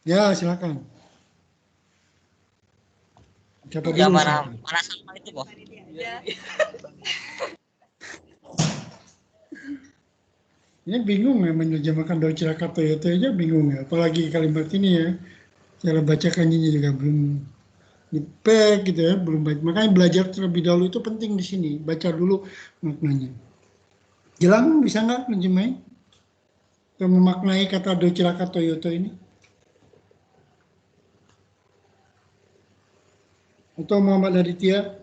Ya, silakan. Siapa dulu? Ya mana sama itu, Bos. Ini bingung ya menerjemahkan docirakato itu aja bingung ya. Apalagi kalimat ini ya. Cara bacakannya juga belum dipek gitu ya, belum baik. Makanya belajar terlebih dahulu itu penting di sini. Baca dulu maknanya. Jelang bisa nggak menjemai atau memaknai kata docirakato yoto ini? Atau Muhammad Aditya?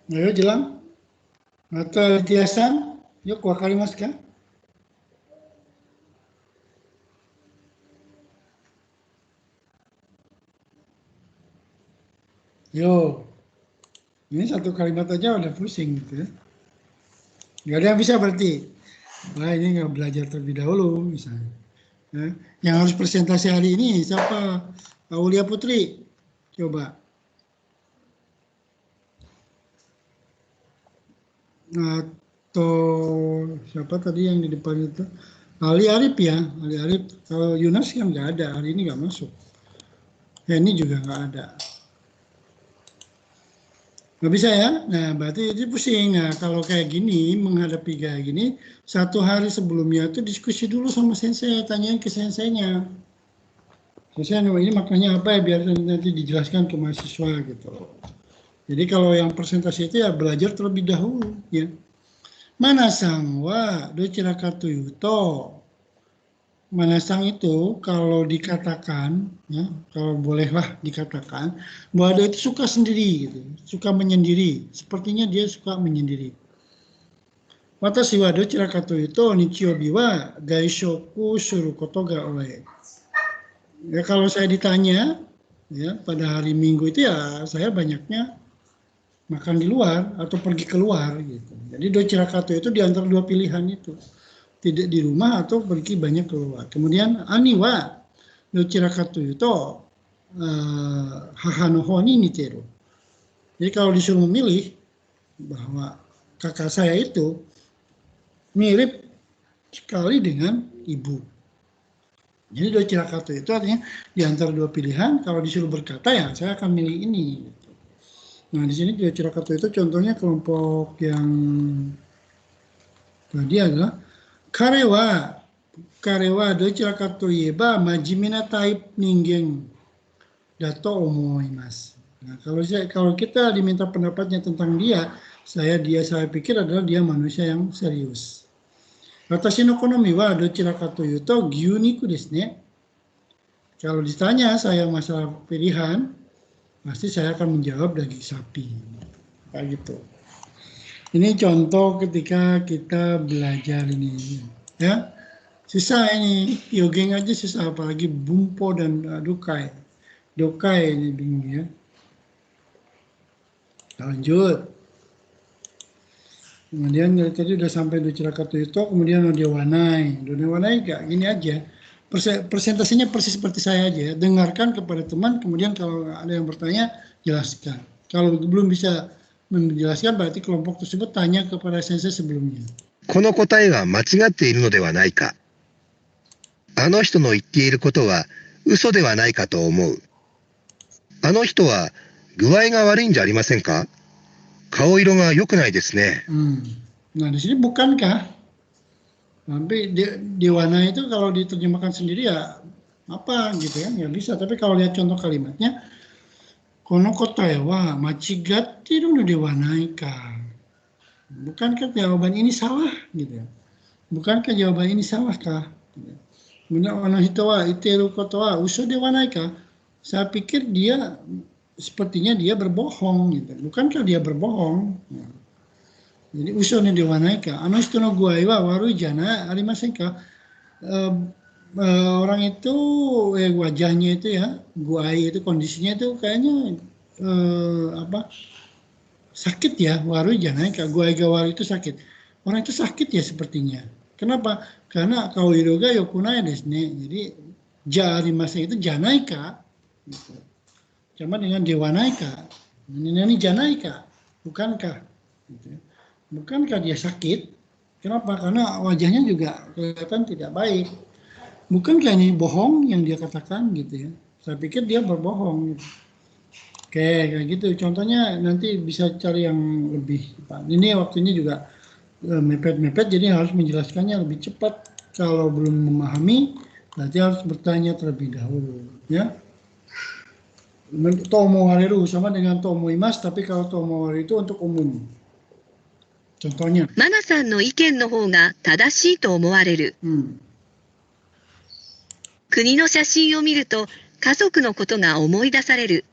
Ayo jelang. Atau Tiasan, yuk wakarimasu ka? Yo, ini satu kalimat aja udah pusing gitu ya. Nggak ada yang bisa berarti. Wah ini nggak belajar terlebih dahulu misalnya. Ya. Yang harus presentasi hari ini siapa? Aulia Putri. Coba. Atau siapa tadi yang di depan itu? Ali Arif ya. Ali Arif. Kalau Yunus kan nggak ada. Hari ini nggak masuk. Ini juga nggak ada. Nggak bisa ya? Nah, berarti itu pusing. Nah, kalau kayak gini, menghadapi kayak gini, satu hari sebelumnya itu diskusi dulu sama sensei, tanyain ke senseinya. Sensei, ini maknanya apa ya, biar nanti dijelaskan ke mahasiswa gitu. Jadi kalau yang presentasi itu ya belajar terlebih dahulu ya. Manasang wa dochirakatu yuto. Manasang itu kalau dikatakan, ya, kalau bolehlah dikatakan, bahwa dia itu suka sendiri, gitu, suka menyendiri. Sepertinya dia suka menyendiri. Watashi wa dochirakatu yuto nichiyoubi wa gaishoku suru koto ga oe. Ya kalau saya ditanya, ya pada hari Minggu itu ya saya banyaknya makan di luar atau pergi keluar, gitu. Jadi dochirakatu itu di antara dua pilihan itu. Tidak di rumah atau pergi banyak keluar. Kemudian ani wa dochirakatu yuto haha no hou ni niteru. Jadi kalau disuruh memilih bahwa kakak saya itu mirip sekali dengan ibu. Jadi dochirakatu itu artinya di antara dua pilihan, kalau disuruh berkata ya saya akan milih ini. Nah di sini dochirakatu itu contohnya kelompok yang tadi adalah Kare wa dochira to ieba majime na type ningen dato omoimasu. Nah, kalau kita diminta pendapatnya tentang dia saya pikir adalah dia manusia yang serius. Watashi no konomi wa dochira to yuto gyuniku desu ne. Kalau ditanya saya masalah pilihan, pasti saya akan menjawab daging sapi. Kayak gitu. Ini contoh ketika kita belajar ini, ya. Susah ini, yogeng aja susah, apalagi bumpo dan dokai. Dokai ini bingung ya. Lanjut. Kemudian tadi udah sampai dochirakatu itu, kemudian nodewanai. Nodewanai gak gini aja. Presentasinya persis seperti saya aja. Dengarkan kepada teman, kemudian kalau ada yang bertanya, jelaskan. Kalau belum bisa menjelaskan berarti kelompok tersebut tanya kepada sensei sebelumnya. この答えは間違っているのではないか。あの人の言っていることは嘘ではないかと思う。あの人は具合が悪いんじゃありませんか。顔色が良くないですね。Nah di sini bukankah? Tapi dewana itu kalau diterjemahkan sendiri ya apa gitu ya, nggak bisa. Tapi kalau lihat contoh kalimatnya, kono kotae wa machigatteru no dewa nai ka. Bukankah jawaban ini salah gitu ya? Bukankah jawaban ini salahkah? Kemudian ono hito wa iteru koto wa uso dewa nai ka. Saya pikir dia sepertinya dia berbohong gitu. Bukankah dia berbohong? Jadi uso ni dewa nai ka. Ano hito no guai wa warui jana arimasen ka. Orang itu wajahnya itu ya, guai itu kondisinya itu kayaknya sakit ya, waru jangan kayak guai gawari itu sakit. Orang itu sakit ya sepertinya. Kenapa? Karena kauiroga yokunai desu ne. Jadi jari masa itu janaika. Gitu. Sama dengan dewanaika. Ini janaika, bukankah? Gitu. Bukankah dia sakit? Kenapa? Karena wajahnya juga kelihatan tidak baik. Bukankah ini bohong yang dia katakan gitu ya? Saya pikir dia berbohong. Gitu. Oke, kayak gitu. Contohnya nanti bisa cari yang lebih cepat. Ini waktunya juga mepet-mepet, jadi harus menjelaskannya lebih cepat. Kalau belum memahami, berarti harus bertanya terlebih dahulu. Ya. Tomo wareru sama dengan tomo imas, tapi kalau tomo wareru itu untuk umum. Contohnya. マナさんの意見の方が正しいと思われる。国の写真を見ると家族のことが思い出される。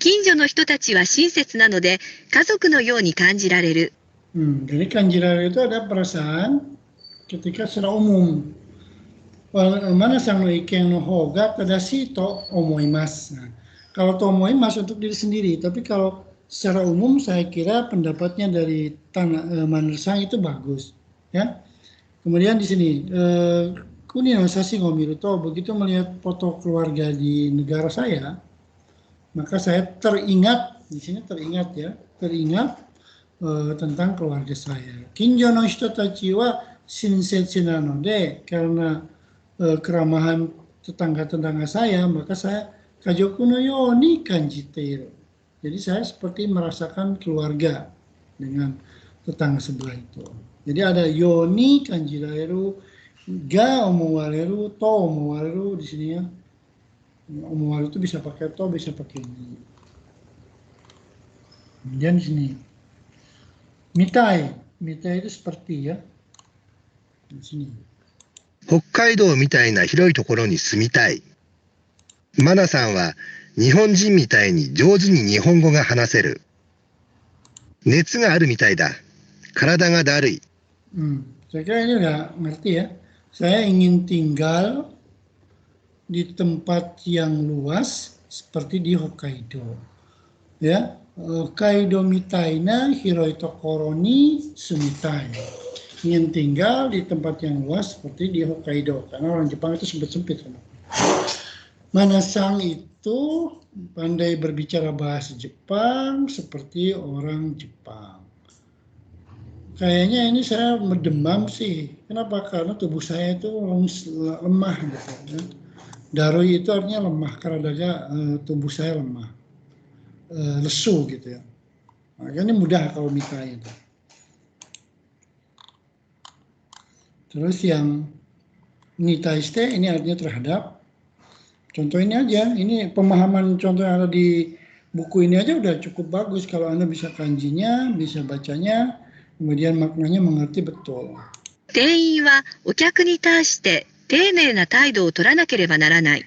近所の人たちは親切なので、家族のように感じられる。Jadi kanjiran itu ada perasaan ketika secara umum. Mana sang no iken no hoga tadashi to omoimasu. Nah, kalau to omoimasu untuk diri sendiri, tapi kalau secara umum saya kira pendapatnya dari Maner-san itu bagus, ya. Kemudian di sini kuni no sashi o miru to, begitu melihat foto keluarga di negara saya, maka saya teringat, di sini teringat ya, teringat tentang keluarga saya. Kinjo no hitotachi wa shinsetsu nanode, karena keramahan tetangga-tetangga saya, maka saya kajoku no yoni kanjiteiru. Jadi saya seperti merasakan keluarga dengan tetangga sebelah itu. Jadi ada yoni kanjiraeru, ga omowareru, to omowareru di sini ya. Omowareru itu bisa pakai to, bisa pakai ni. Kemudian di sini mitai, mitai itu seperti ya. Di sini. 北海道みたいな広いところに住みたい。マナさんは日本人みたいに上手に日本語が話せる。熱があるみたいだ。体がだるい。Saya kira ini udah ngerti ya. Saya ingin tinggal di tempat yang luas seperti di Hokkaido. Ya, Hokkaido mitai na hiroi tokoro ni sumitai. Ingin tinggal di tempat yang luas seperti di Hokkaido, karena orang Jepang itu sempit-sempit. Manasang itu pandai berbicara bahasa Jepang seperti orang Jepang. Kayaknya ini saya berdemam sih. Kenapa? Karena tubuh saya itu lemah gitu. Ya. Darui itu artinya lemah, karena tubuh saya lemah, lesu gitu ya. Makanya ini mudah kalau mitai itu. Terus yang nitaiste ini artinya terhadap. Contoh ini aja, ini pemahaman contoh yang ada di buku ini aja udah cukup bagus kalau Anda bisa kanjinya, bisa bacanya, kemudian maknanya mengerti betul. 店員はお客に対して丁寧な態度を取らなければならない。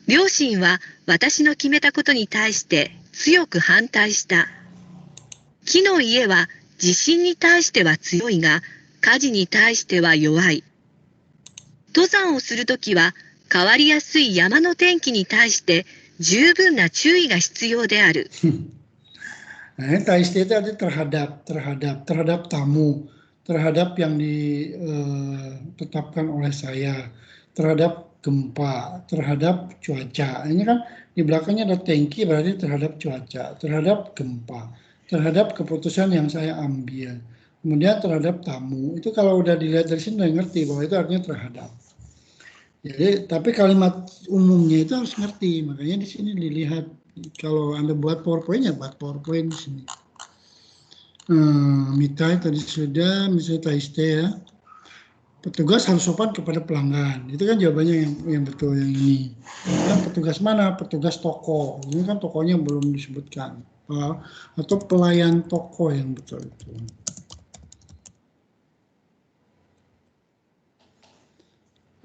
両親は私の決めたことに対して強く反対した。木の家は地震に対しては強いが、火事に対しては弱い。登山をするときは変わりやすい山の天気に対して十分な注意が必要である。Nah, taiste itu artinya terhadap tamu, terhadap yang ditetapkan oleh saya, terhadap gempa, terhadap cuaca. Ini kan di belakangnya ada tangki, berarti terhadap cuaca, terhadap gempa, terhadap keputusan yang saya ambil. Kemudian terhadap tamu, itu kalau udah dilihat dari sini udah ngerti bahwa itu artinya terhadap. Jadi, tapi kalimat umumnya itu harus ngerti, makanya di sini dilihat. Kalau Anda buat PowerPoint, ya buat PowerPoint di sini. Mitai tadi sudah, misalnya taiste ya. Petugas harus sopan kepada pelanggan. Itu kan jawabannya yang betul yang ini. Ya, petugas mana? Petugas toko. Ini kan tokonya belum disebutkan. Atau pelayan toko yang betul itu.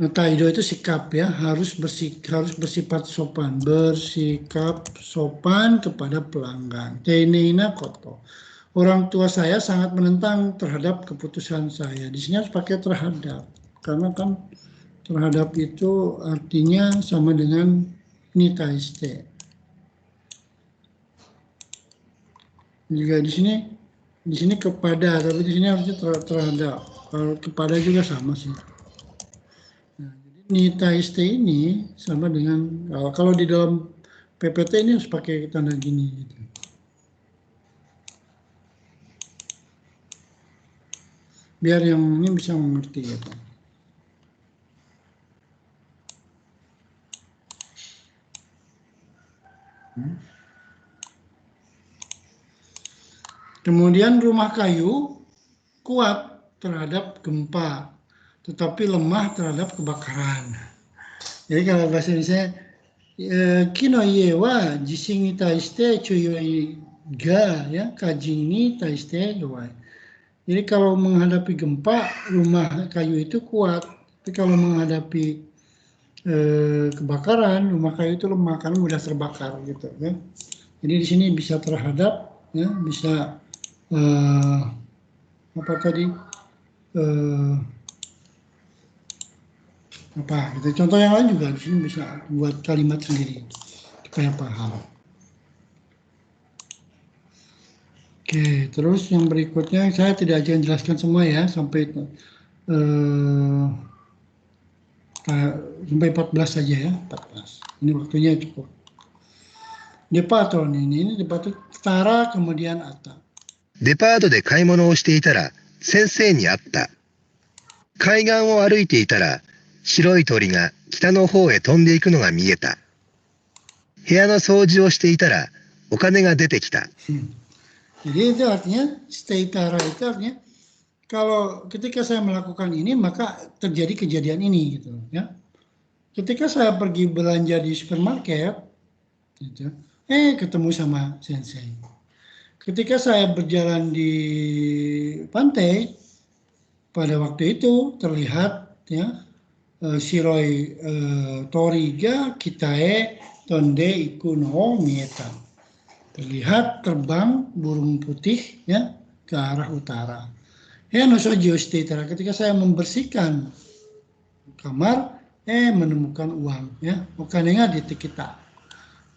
Taido itu sikap ya, harus bersifat sopan, bersikap sopan kepada pelanggan. Teineina koto. Orang tua saya sangat menentang terhadap keputusan saya. Di sini harus pakai terhadap, karena kan terhadap itu artinya sama dengan nitaiste. Juga di sini kepada, tapi di sini harusnya terhadap. Kalau kepada juga sama sih. Nitaiste ini sama dengan kalau di dalam PPT ini harus pakai tanda gini gitu. Biar yang ini bisa mengerti gitu. Kemudian rumah kayu kuat terhadap gempa, tetapi lemah terhadap kebakaran. Jadi kalau bahasa Indonesia, kino ie wa jishin ni taishite chuyoi ga, ya, kaji ni taishite yowai. Jadi kalau menghadapi gempa, rumah kayu itu kuat. Tapi kalau menghadapi kebakaran, rumah kayu itu lemah karena mudah terbakar gitu ya. Jadi di sini bisa terhadap ya, bisa apa tadi apa gitu. Contoh yang lain juga di sini bisa buat kalimat sendiri supaya paham. Oke, terus yang berikutnya saya tidak akan jelaskan semua ya sampai sampai 14 saja ya, 14. Ini waktunya cukup. Depato ini depato tara kemudian ata. デパートで買い物をしていたら先生に会った。海岸を歩いていたら白い鳥が北の方へ飛んでいくのが見えた。部屋の掃除をしていたらお金が出てきた。Jadi itu artinya stay tara itu artinya kalau ketika saya melakukan ini maka terjadi kejadian ini gitu ya. Ketika saya pergi belanja di supermarket gitu, ketemu sama sensei. Ketika saya berjalan di pantai pada waktu itu terlihat ya shiroi toriga kitae tonde iku no mieta. Terlihat terbang burung putih ya ke arah utara. Ya nosoji shiteitara, ketika saya membersihkan kamar menemukan uang ya. Okanenya di kita.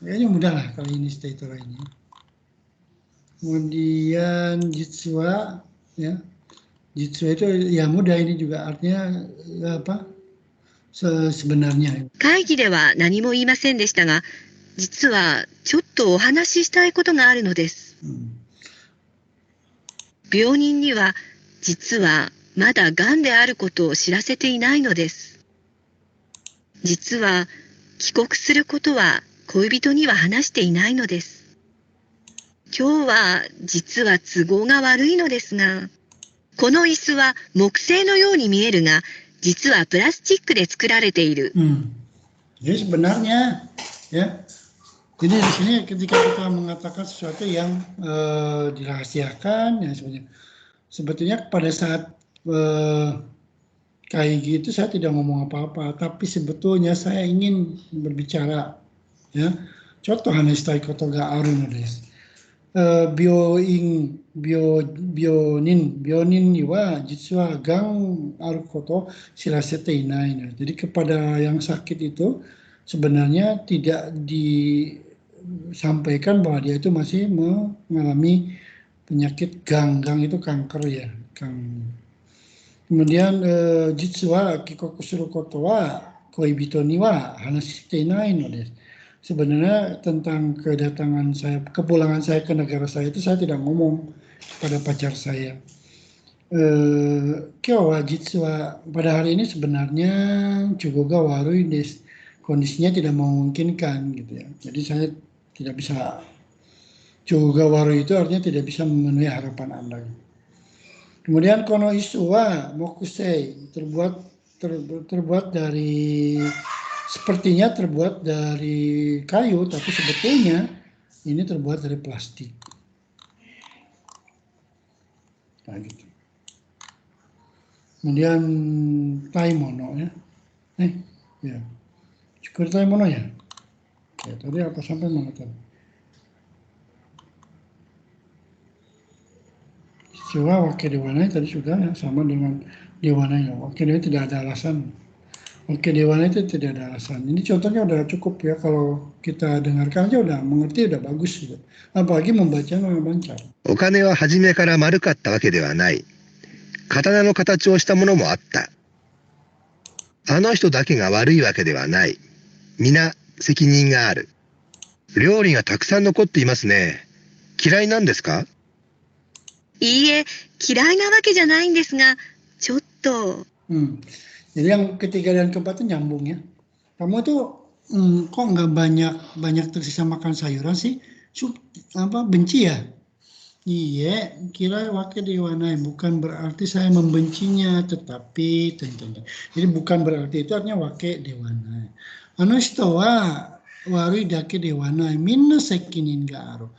Kayaknya mudah lah kali ini shiteitara ini. Kemudian jitsua ya. Jitsua itu ya mudah, ini juga artinya apa? Sebenarnya. 会議では何も言いませんでしたが、実はちょっとお話ししたいことがあるのです。病人には実はまだがんであることを知らせていないのです。実は帰国することは恋人には話していないのです。今日は実は都合が悪いのですが、この椅子は木製のように見えるが、実はプラスチックで作られている。Jadi sebenarnya ya. Jadi di sini ketika kita mengatakan sesuatu yang dirahasiakan ya sebetulnya pada saat kayak gitu saya tidak ngomong apa-apa, tapi sebetulnya saya ingin berbicara ya. Contoh hanestai koto ga aru no desu. Byonin ni wa jitsu wa gang aru koto shirasete inai. Jadi kepada yang sakit itu sebenarnya tidak disampaikan bahwa dia itu masih mengalami penyakit gang itu kanker ya. Kemudian jitsu wa kikoku suru koto wa koibito ni wa hanashite inai no desu. Sebenarnya tentang kedatangan saya, kepulangan saya ke negara saya itu saya tidak ngomong pada pacar saya. Kyo jitsu pada hari ini sebenarnya Chugoga warui desu. Kondisinya tidak memungkinkan gitu ya. Jadi saya tidak bisa, Chugoga warui itu artinya tidak bisa memenuhi harapan Anda. Kemudian kono isu wa mokusei terbuat dari, sepertinya terbuat dari kayu, tapi sebetulnya ini terbuat dari plastik. Nah, gitu. Kemudian taimono ya. Ya. Syukur taimono ya. Ya, tadi apa sampai mana tadi? Coba wakil dewananya tadi sudah ya, sama dengan dewananya. Wakil dewananya tidak ada alasan. Oke, dewana itu tidak ada alasan. Ini contohnya udah cukup ya, kalau kita dengarkan aja udah mengerti, udah bagus gitu. Apalagi membacanya lancar. お金は初めから丸かったわけではない。刀の形をしたものもあった。あの人だけが悪いわけではない。皆責任がある。料理がたくさん残っていますね。嫌いなんですか？いいえ、嫌いなわけじゃないんですが、ちょっと。Jadi yang ketiga dan keempat itu nyambung ya. Kamu tuh kok nggak banyak tersisa makan sayuran sih? Benci ya? Iya, kira wakil dewana, bukan berarti saya membencinya, tetapi tentunya. Jadi bukan berarti itu artinya wakil dewana. Anoshito wa warui dake dewana, minna sekinin ga aru.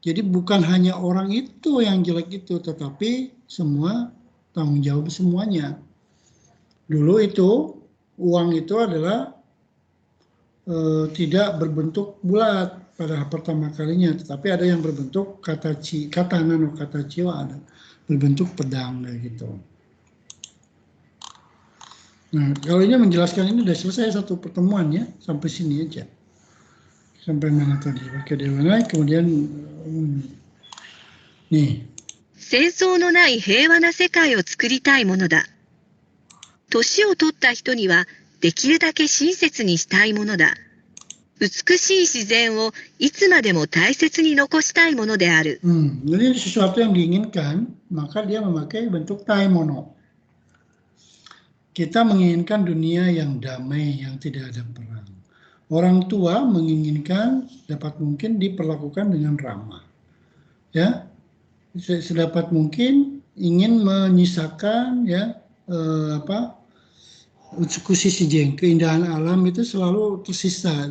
Jadi bukan hanya orang itu yang jelek itu, tetapi semua tanggung jawab semuanya. Dulu itu uang itu adalah tidak berbentuk bulat pada pertama kalinya, tetapi ada yang berbentuk katana no katachi ada berbentuk pedang kayak gitu. Nah, kalau ini menjelaskan ini sudah selesai satu pertemuan ya, sampai sini aja. Sampai mana tadi? Pakai dewa kemudian nih. 戦争のない平和な世界を作りたいものだ。年を取った人にはできるだけ親切にしたいものだ。美しい自然をいつまでも大切に残したいものである。Jadi sesuatu yang diinginkan, maka dia memakai bentuk taimono. Kita menginginkan dunia yang damai, yang tidak ada perang. Orang tua menginginkan dapat mungkin diperlakukan dengan ramah. Ya, sedapat mungkin ingin menyisakan ya Utsukushi Shijen, keindahan alam itu selalu tersisa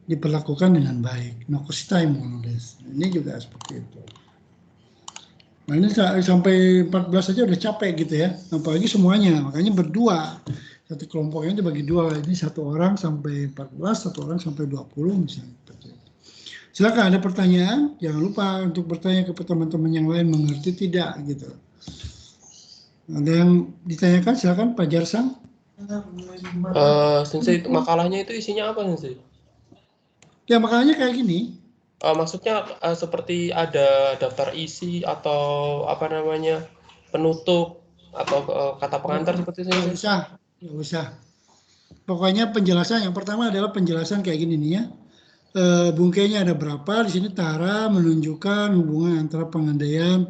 diperlakukan dengan baik. Nokoshitai mono desu. Ini juga seperti itu. Nah ini sampai 14 saja udah capek gitu ya, apalagi semuanya, makanya berdua. Satu kelompoknya dibagi dua, ini satu orang sampai 14, satu orang sampai 20 misalnya. Silakan ada pertanyaan, jangan lupa untuk bertanya ke teman-teman yang lain mengerti tidak gitu. Ada yang ditanyakan, silakan Pak Jarsang. Sensei, makalahnya itu isinya apa Sensei? Ya makalahnya kayak gini. Maksudnya seperti ada daftar isi atau apa namanya penutup atau kata pengantar seperti itu? Nggak usah. Pokoknya penjelasan yang pertama adalah penjelasan kayak gini nih ya. Bungkainya ada berapa? Di sini Tara menunjukkan hubungan antara pengandaian.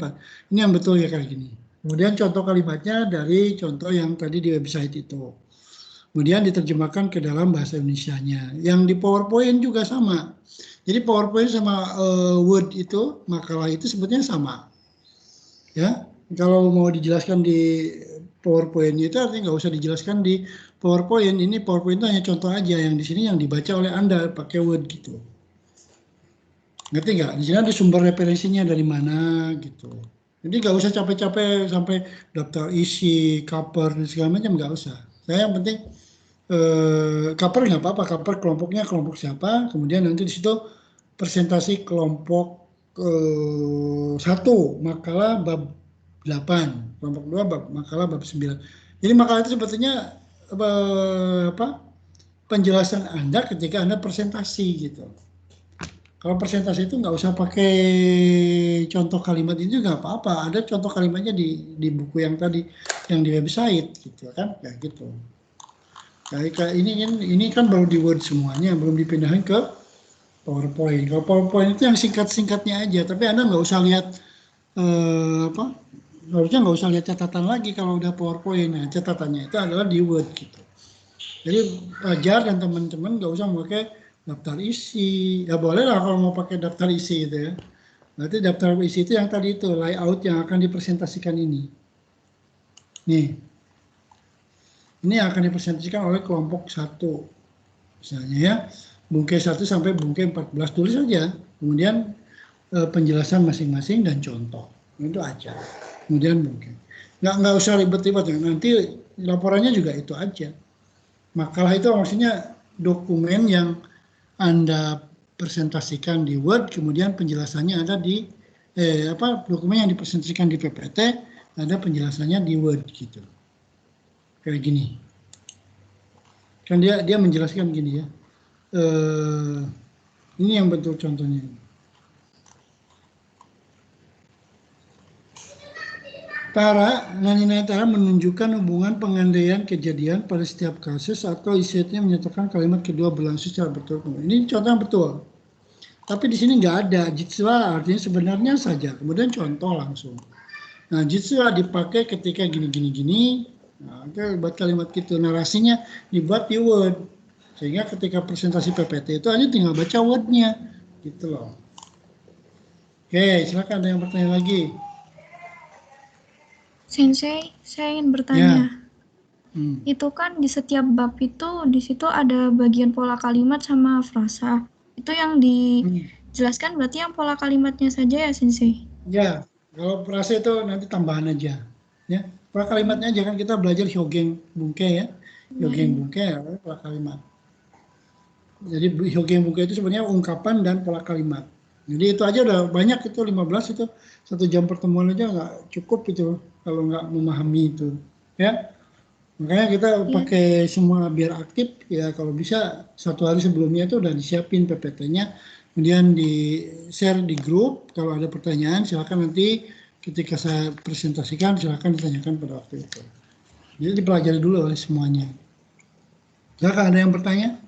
Ini yang betul ya kayak gini. Kemudian contoh kalimatnya dari contoh yang tadi di website itu. Kemudian diterjemahkan ke dalam bahasa Indonesianya. Yang di PowerPoint juga sama. Jadi PowerPoint sama Word itu, makalah itu sebetulnya sama. Ya, kalau mau dijelaskan di PowerPoint itu artinya nggak usah dijelaskan di PowerPoint. Ini PowerPoint itu hanya contoh aja yang di sini yang dibaca oleh Anda pakai Word gitu. Ngerti nggak? Di sini ada sumber referensinya dari mana gitu. Jadi nggak usah capek-capek sampai daftar isi, cover dan segala macam, nggak usah. Saya yang penting cover nggak apa-apa, cover kelompoknya kelompok siapa, kemudian nanti di situ presentasi kelompok 1 makalah bab 8, kelompok 2 makalah bab 9. Jadi makalah itu sebetulnya penjelasan Anda ketika Anda presentasi gitu. Kalau presentasi itu nggak usah pakai contoh kalimat itu nggak apa-apa. Ada contoh kalimatnya di buku yang tadi, yang di website gitu kan, kayak gitu. Kayak ini kan baru di Word semuanya, belum dipindahin ke PowerPoint. Kalau PowerPoint itu yang singkat-singkatnya aja, tapi Anda nggak usah lihat harusnya nggak usah lihat catatan lagi kalau udah PowerPoint. Nah, catatannya itu adalah di Word gitu. Jadi pelajar dan teman-teman nggak usah memakai daftar isi. Ya boleh lah kalau mau pakai daftar isi gitu ya. Berarti daftar isi itu yang tadi itu layout yang akan dipresentasikan ini. Nih. Ini akan dipresentasikan oleh kelompok 1. Misalnya ya, bungkai 1 sampai bungkai 14 tulis saja. Kemudian penjelasan masing-masing dan contoh. Itu aja. Kemudian bungkai. Nggak usah ribet-ribet. Nanti laporannya juga itu aja. Makalah itu maksudnya dokumen yang Anda presentasikan di Word, kemudian penjelasannya ada di dokumen yang dipresentasikan di PPT, ada penjelasannya di Word gitu. Kayak gini. Kan dia menjelaskan gini ya. Ini yang bentuk contohnya. Nani Tara menunjukkan hubungan pengandaian kejadian pada setiap kasus atau isinya menyatakan kalimat kedua berlangsung secara berturut-turut. Ini contoh yang betul. Tapi di sini nggak ada. Jitsuwa artinya sebenarnya saja. Kemudian contoh langsung. Nah, jitsuwa dipakai ketika gini. Nah, buat kalimat gitu. Narasinya dibuat di Word. Sehingga ketika presentasi PPT itu hanya tinggal baca Word-nya. Gitu loh. Oke, silakan ada yang bertanya lagi. Sensei, saya ingin bertanya. Itu kan di setiap bab itu, di situ ada bagian pola kalimat sama frasa. Itu yang dijelaskan berarti yang pola kalimatnya saja ya, Sensei? Ya, kalau frasa itu nanti tambahan aja. Ya, pola kalimatnya aja kan kita belajar Hyogen Bungkai ya. Hyogeng Bungke pola kalimat. Jadi Hyogeng Bungke itu sebenarnya ungkapan dan pola kalimat. Jadi itu aja udah banyak, itu 15 itu 1 jam pertemuan aja nggak cukup itu kalau nggak memahami itu ya. Makanya kita pakai semua biar aktif ya, kalau bisa 1 hari sebelumnya itu udah disiapin PPT-nya, kemudian di share di grup. Kalau ada pertanyaan silakan nanti ketika saya presentasikan silakan ditanyakan pada waktu itu. Jadi dipelajari dulu oleh semuanya. Silakan, ada yang bertanya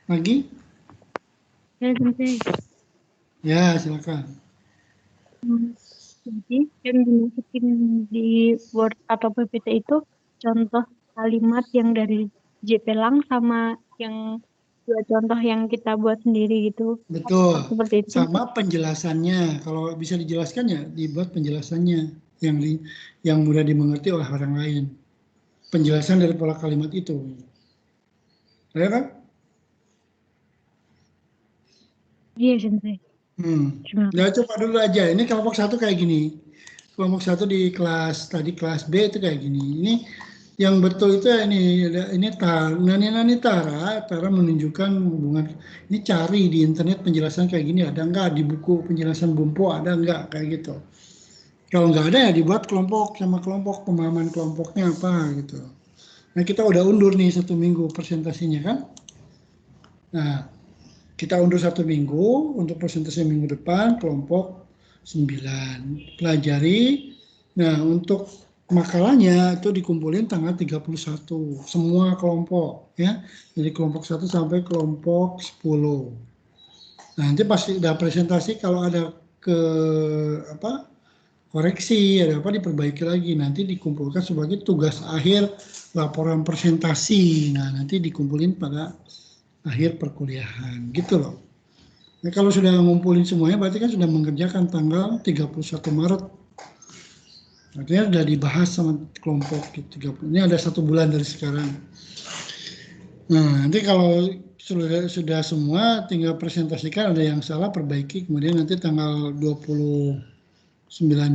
lagi? Ya, Sensei. Ya, silakan. Jadi yang dimasukin di Word atau PPT itu contoh kalimat yang dari JP Lang sama yang 2 contoh yang kita buat sendiri gitu. Betul. Seperti itu. Sama penjelasannya, kalau bisa dijelaskan ya dibuat penjelasannya yang mudah dimengerti oleh orang lain. Penjelasan dari pola kalimat itu. Ya kan? Iya, Sensei. Ya coba dulu aja. Ini kelompok 1 kayak gini. Kelompok 1 di kelas B itu kayak gini. Ini yang betul itu ini Nani Tara menunjukkan hubungan. Ini cari di internet penjelasan kayak gini, ada enggak di buku penjelasan Bumpo, ada enggak kayak gitu. Kalau enggak ada ya dibuat kelompok sama kelompok, pemahaman kelompoknya apa gitu. Nah kita udah undur nih 1 minggu presentasinya kan. Nah kita undur 1 minggu untuk presentasi minggu depan kelompok 9 pelajari. Nah untuk makalahnya itu dikumpulin tanggal 31 semua kelompok ya. Jadi kelompok 1 sampai kelompok 10. Nah, nanti pasti udah presentasi kalau ada koreksi, ada apa diperbaiki lagi, nanti dikumpulkan sebagai tugas akhir laporan presentasi. Nah, nanti dikumpulin pada akhir perkuliahan gitu loh. Nah, kalau sudah ngumpulin semuanya berarti kan sudah mengerjakan tanggal 31 Maret. Artinya sudah dibahas sama kelompok 30. Ini ada 1 bulan dari sekarang. Nah, nanti kalau sudah semua tinggal presentasikan, ada yang salah perbaiki, kemudian nanti tanggal 29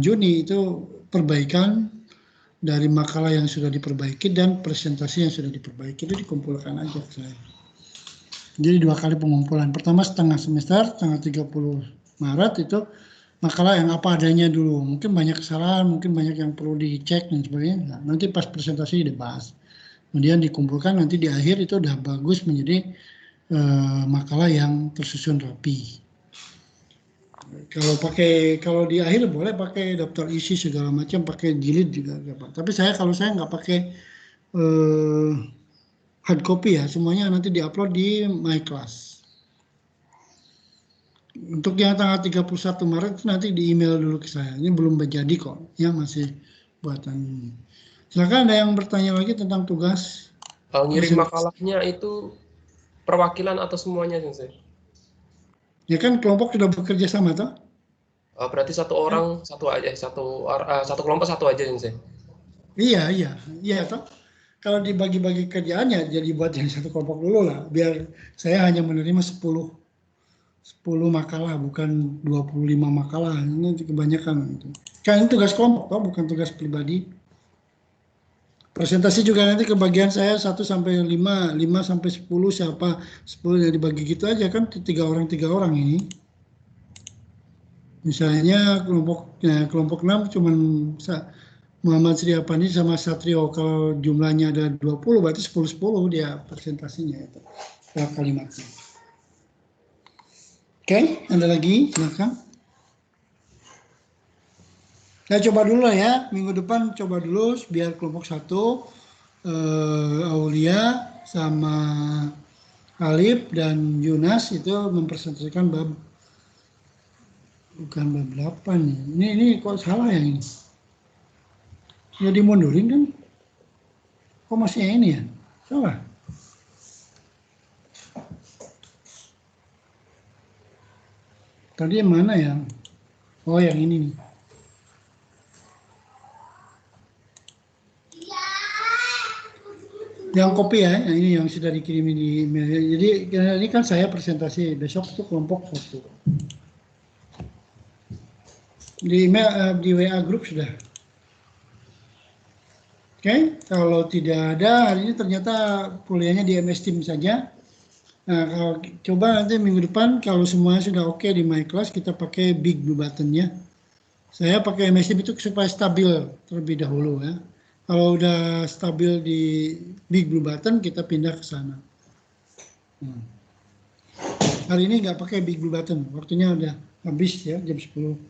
Juni itu perbaikan dari makalah yang sudah diperbaiki dan presentasi yang sudah diperbaiki itu dikumpulkan aja ke saya. Jadi 2 kali pengumpulan. Pertama setengah semester, tanggal 30 Maret itu makalah yang apa adanya dulu. Mungkin banyak kesalahan, mungkin banyak yang perlu dicek dan sebagainya. Nah, nanti pas presentasi dibahas. Kemudian dikumpulkan nanti di akhir itu udah bagus menjadi makalah yang tersusun rapi. Kalau di akhir boleh pakai daftar isi segala macam, pakai jilid juga. Tapi kalau saya nggak pakai hard copy ya, semuanya nanti diupload di My Class. Untuk yang tanggal 31 Maret nanti di email dulu ke saya. Ini belum jadi kok, ya masih buatan ini. Silakan ada yang bertanya lagi tentang tugas. Ngirim makalahnya itu perwakilan atau semuanya, Sensei? Ya kan kelompok sudah bekerja sama toh? Berarti 1 orang satu kelompok 1 aja, Sensei? Iya toh. Kalau dibagi-bagi kerjaannya jadi buat yang 1 kelompok dulu lah, biar saya hanya menerima 10 makalah, bukan 25 makalah. Ini kebanyakan. Kan ini tugas kelompok toh, bukan tugas pribadi. Presentasi juga nanti kebagian saya 1 sampai 5 sampai 10, siapa 10 yang dibagi gitu aja kan, 3 orang ini. Misalnya kelompok 6 cuman Muhammad Sri Apandi sama Satrio, kalau jumlahnya ada 20 berarti 10 dia presentasinya itu kalimatnya. Oke, ada lagi silakan. Saya coba dulu lah ya, minggu depan coba dulu biar kelompok 1 Aulia sama Alif dan Yunas itu mempresentasikan bab, bukan bab 8 ya. Ini kok salah yang ini? Sudah dimundurin kan? Kok masih yang ini ya? Salah. Tadi yang mana ya? Oh yang ini nih. Yang kopi ya, yang ini yang sudah dikirimi di email. Jadi ini kan saya presentasi, besok itu kelompok 1. Di email, di WA grup sudah. Oke, kalau tidak ada, hari ini ternyata kuliahnya di MS Team saja. Nah, kalau coba nanti minggu depan, kalau semuanya sudah oke di My Class, kita pakai Big Blue Button-nya. Saya pakai MS Team itu supaya stabil terlebih dahulu ya. Kalau udah stabil di Big Blue Button, kita pindah ke sana. Hari ini nggak pakai Big Blue Button, waktunya udah habis ya, jam 10.22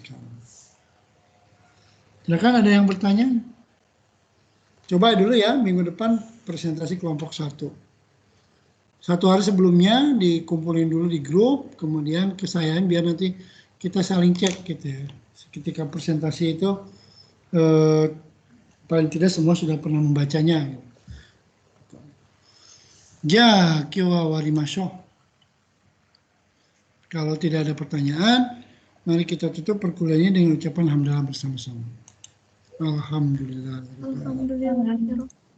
sekarang. Silakan, ada yang bertanya? Coba dulu ya, minggu depan presentasi kelompok 1. 1 hari sebelumnya dikumpulin dulu di grup, kemudian ke saya biar nanti kita saling cek gitu ya. Ketika presentasi itu paling tidak semua sudah pernah membacanya. Ja, kiwa warimashou. Kalau tidak ada pertanyaan, mari kita tutup perkuliahannya dengan ucapan hamdalah bersama-sama. Alhamdulillah. Alhamdulillah.